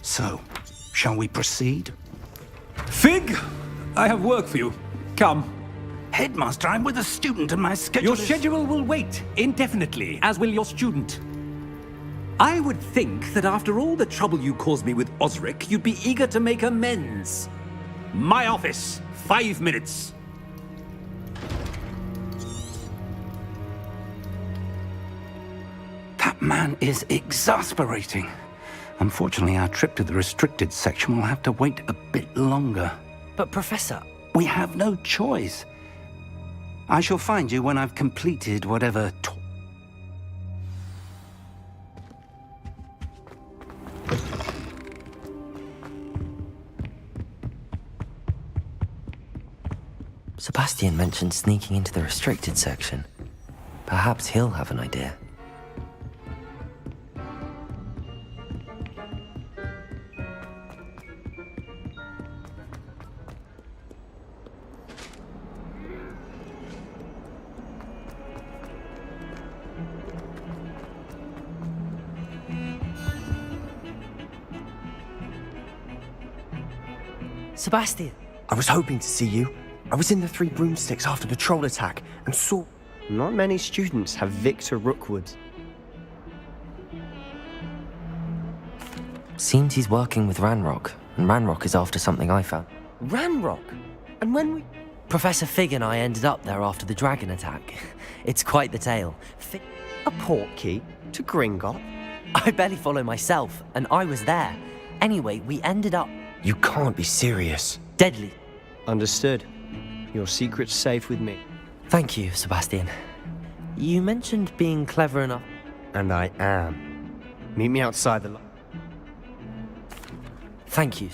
so, shall we proceed? Fig! I have work for you. Come. Headmaster, I'm with a student and my schedule Your schedule will wait indefinitely, as will your student. I would think that after all the trouble you caused me with Osric, you'd be eager to make amends. My office, 5 minutes. That man is exasperating. Unfortunately, our trip to the restricted section will have to wait a bit longer. But, Professor... We have no choice. I shall find you when I've completed whatever... Sebastian mentioned sneaking into the restricted section. Perhaps he'll have an idea. Sebastian! I was hoping to see you. I was in the Three Broomsticks after the troll attack and saw... Not many students have Victor Rookwood. Seems he's working with Ranrock, and Ranrock is after something I found. Ranrock? And when we... Professor Fig and I ended up there after the dragon attack. It's quite the tale. A portkey to Gringotts? I barely follow myself, and I was there. Anyway, we ended up... You can't be serious. Deadly. Understood. Your secret's safe with me. Thank you, Sebastian. You mentioned being clever enough... And I am. Meet me outside the... Thank you.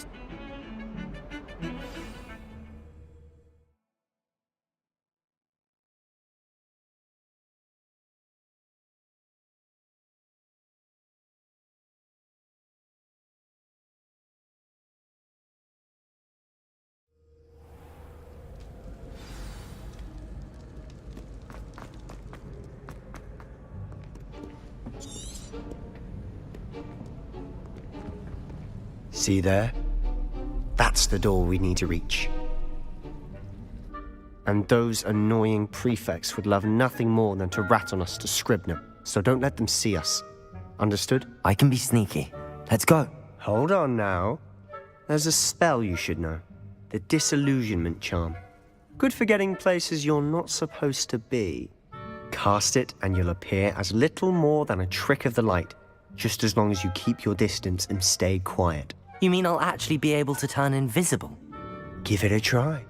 See there? That's the door we need to reach. And those annoying prefects would love nothing more than to rat on us to Scribner, so don't let them see us. Understood? I can be sneaky. Let's go. Hold on now. There's a spell you should know. The Disillusionment Charm. Good for getting places you're not supposed to be. Cast it and you'll appear as little more than a trick of the light, just as long as you keep your distance and stay quiet. You mean I'll actually be able to turn invisible? Give it a try.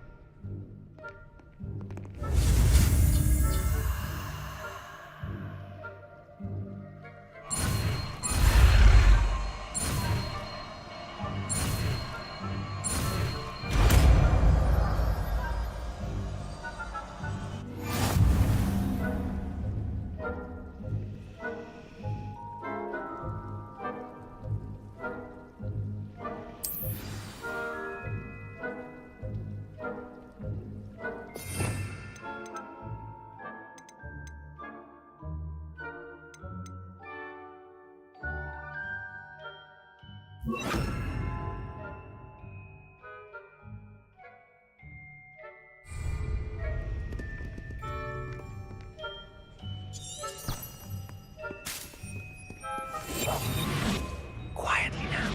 Quietly now.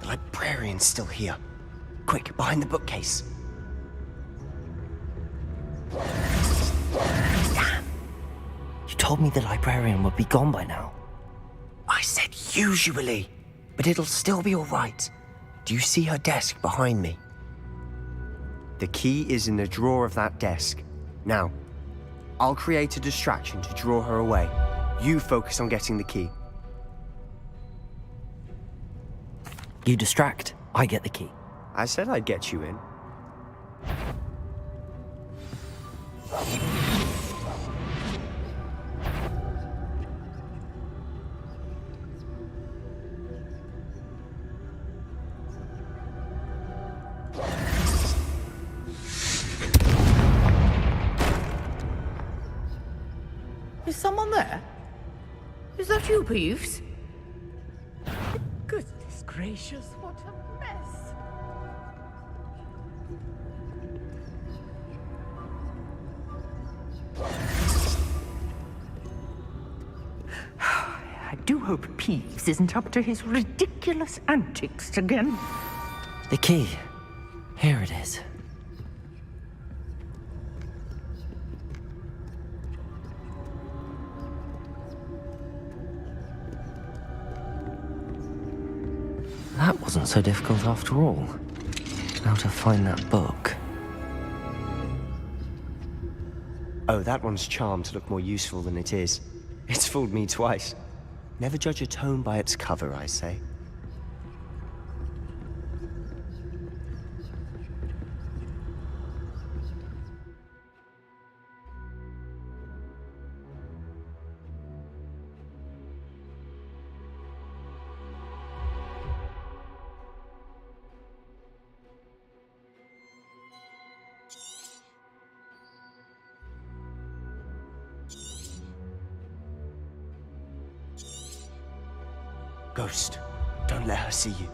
The librarian's still here. Quick, behind the bookcase. Damn! You told me the librarian would be gone by now. I said usually, but it'll still be all right. Do you see her desk behind me? The key is in the drawer of that desk. Now, I'll create a distraction to draw her away. You focus on getting the key. You distract, I get the key. I said I'd get you in. Is someone there? Is that you, Peeves? Goodness gracious, what a mess! I do hope Peeves isn't up to his ridiculous antics again. The key. Here it is. That wasn't so difficult after all. Now to find that book. Oh, that one's charmed to look more useful than it is. It's fooled me twice. Never judge a tome by its cover, I say. Ghost, don't let her see you.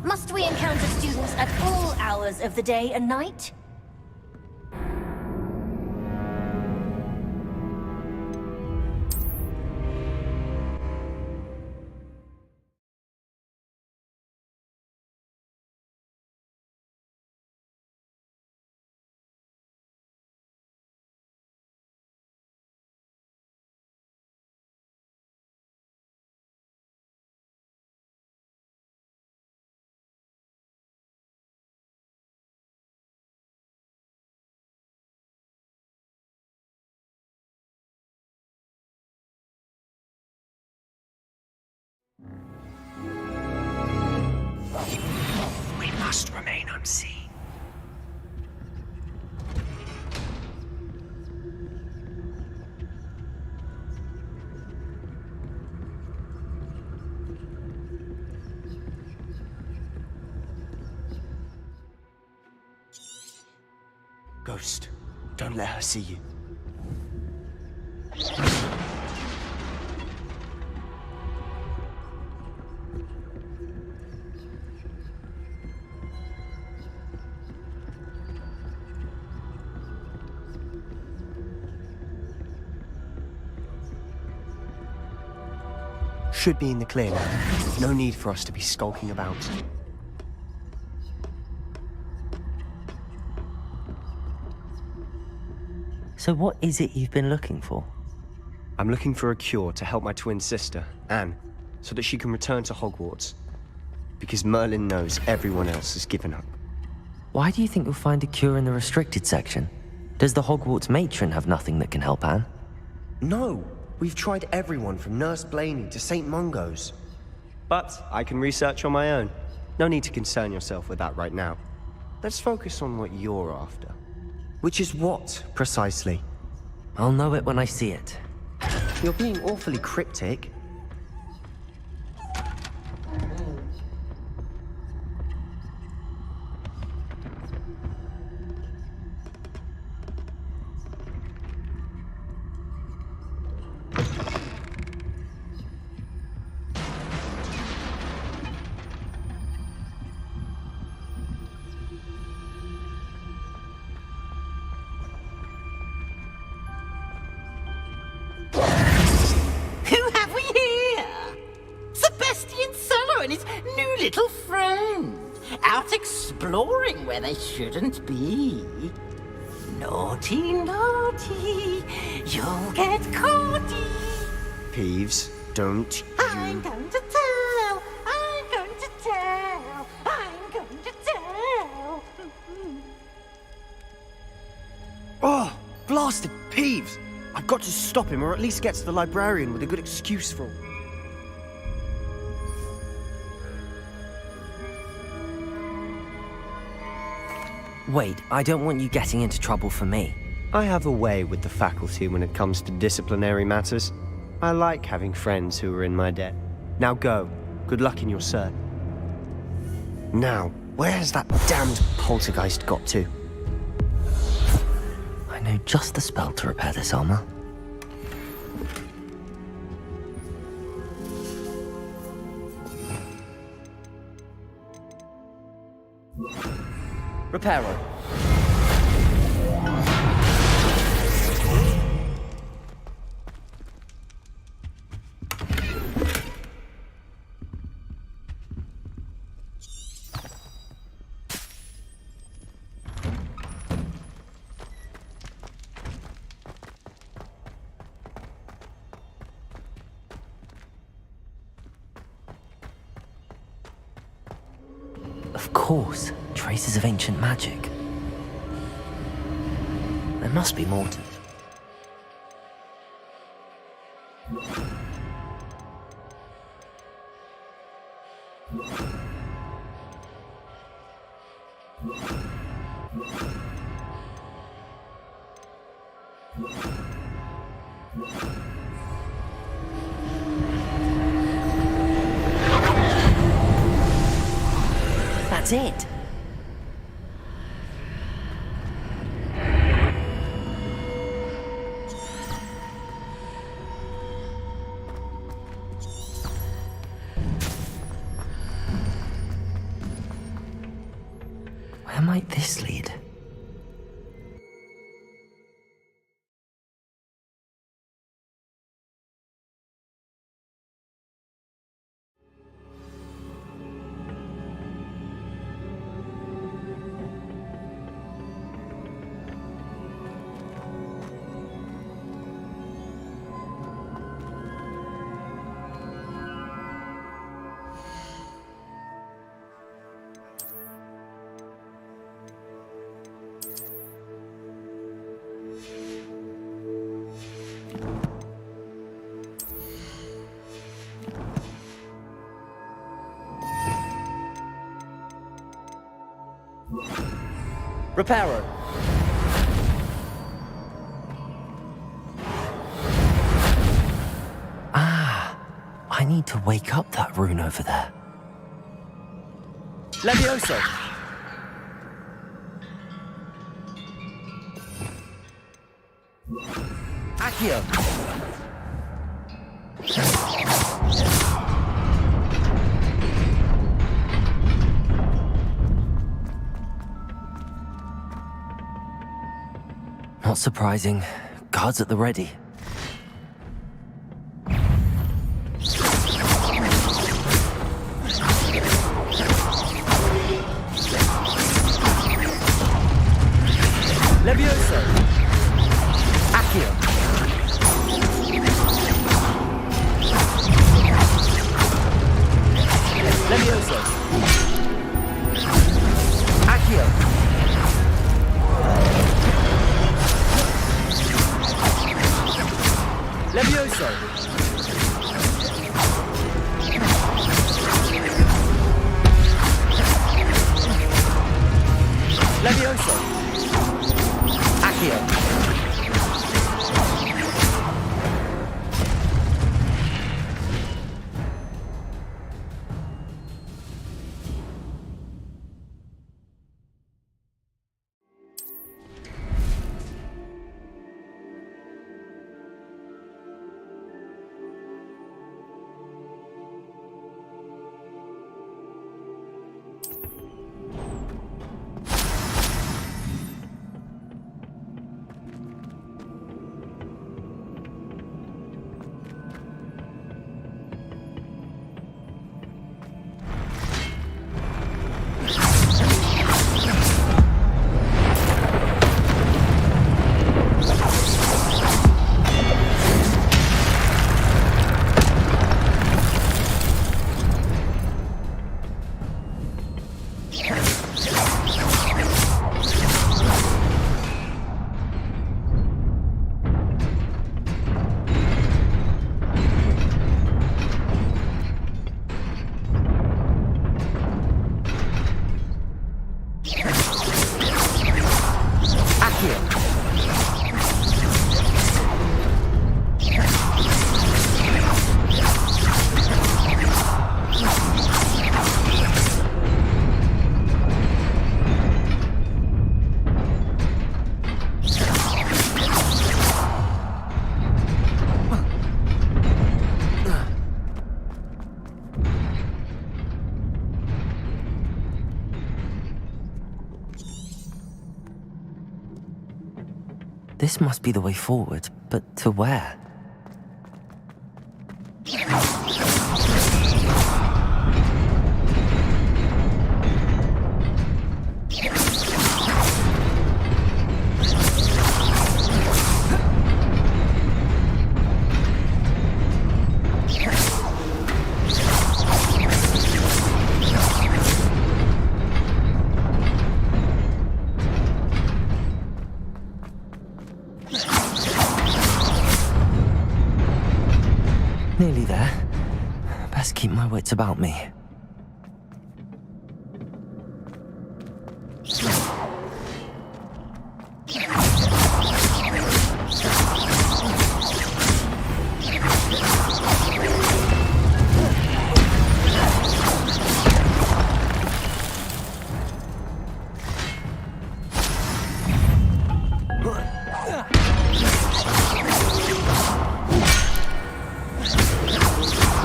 Must we encounter students at all hours of the day and night? We must remain unseen. Ghost, don't let her see you. Should be in the clear now. No need for us to be skulking about. So what is it you've been looking for? I'm looking for a cure to help my twin sister, Anne, so that she can return to Hogwarts. Because Merlin knows everyone else has given up. Why do you think you'll find a cure in the restricted section? Does the Hogwarts matron have nothing that can help Anne? No! We've tried everyone from Nurse Blaney to St. Mungo's. But I can research on my own. No need to concern yourself with that right now. Let's focus on what you're after. Which is what, precisely? I'll know it when I see it. You're being awfully cryptic. Little friend, out exploring where they shouldn't be. Naughty, naughty, you'll get caughty. Peeves, don't I'm going to tell, I'm going to tell, I'm going to tell. Oh, blasted Peeves! I've got to stop him, or at least get to the librarian with a good excuse for him. Wait, I don't want you getting into trouble for me. I have a way with the faculty when it comes to disciplinary matters. I like having friends who are in my debt. Now go. Good luck in your search. Now, where has that damned poltergeist got to? I know just the spell to repair this armor. Reparo. Of course, traces of ancient magic. There must be more to... That's it. Where might this lead? Reparo. Ah, I need to wake up that rune over there. Levioso. Accio. Not surprising. Guards at the ready. Levioso. Accio. Levioso. Accio. Levioso. Levioso. Accio. This must be the way forward, but to where? my wits about me.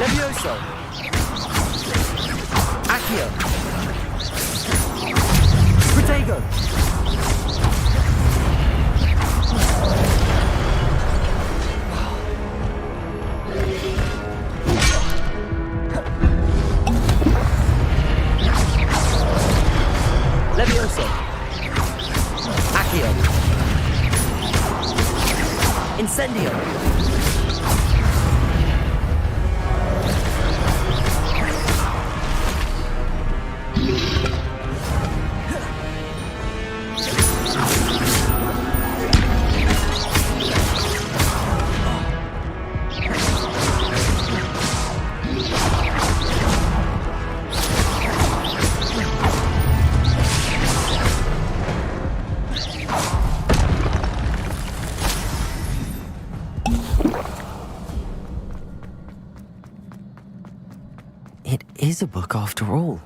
Levioso. Accio. Protego. Levioso. Accio. Incendio. It is a book after all.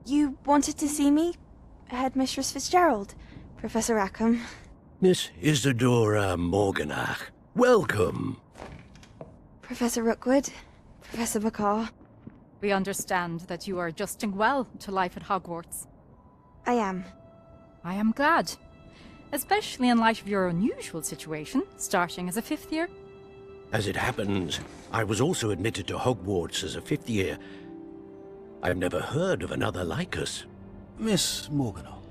You wanted to see me? Headmistress Fitzgerald, Professor Rackham. Miss Isadora Morganach, welcome. Professor Rookwood, Professor Bakar. We understand that you are adjusting well to life at Hogwarts. I am. I am glad. Especially in light of your unusual situation, starting as a 5th year. As it happens, I was also admitted to Hogwarts as a 5th year. I've never heard of another like us. Miss Morganach,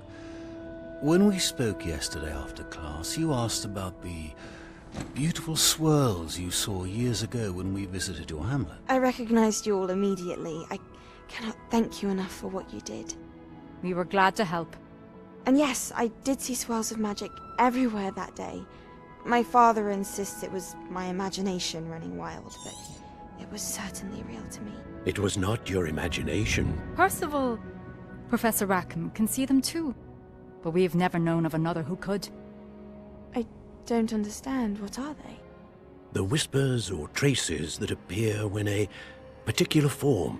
when we spoke yesterday after class, you asked about the beautiful swirls you saw years ago when we visited your hamlet. I recognized you all immediately. I cannot thank you enough for what you did. We were glad to help. And yes, I did see swirls of magic everywhere that day. My father insists it was my imagination running wild, but it was certainly real to me. It was not your imagination. Percival, Professor Rackham can see them too. But we have never known of another who could. I don't understand. What are they? The whispers or traces that appear when a particular form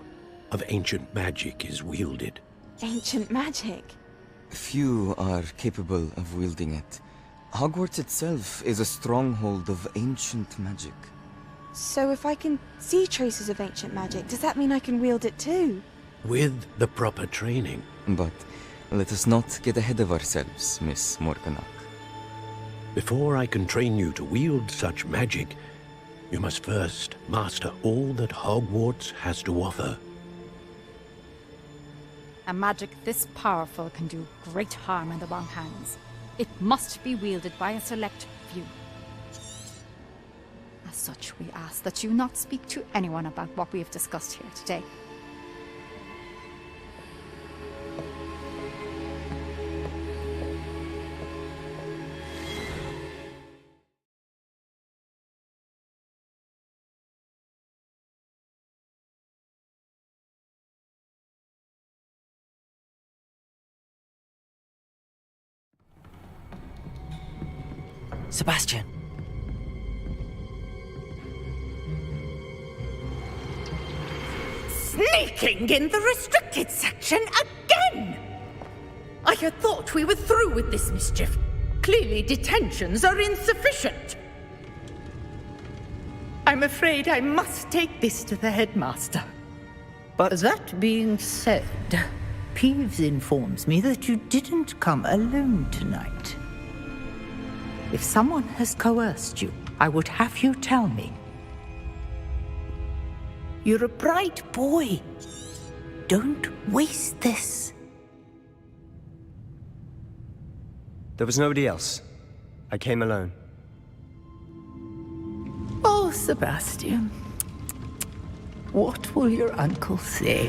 of ancient magic is wielded. Ancient magic? Few are capable of wielding it. Hogwarts itself is a stronghold of ancient magic. So if I can see traces of ancient magic, does that mean I can wield it too? With the proper training. But let us not get ahead of ourselves, Miss Morganach. Before I can train you to wield such magic, you must first master all that Hogwarts has to offer. A magic this powerful can do great harm in the wrong hands. It must be wielded by a select few. As such, we ask that you not speak to anyone about what we have discussed here today. Sebastian. Sneaking in the restricted section again! I had thought we were through with this mischief. Clearly detentions are insufficient. I'm afraid I must take this to the headmaster. But that being said, Peeves informs me that you didn't come alone tonight. If someone has coerced you, I would have you tell me. You're a bright boy. Don't waste this. There was nobody else. I came alone. Oh, Sebastian. What will your uncle say?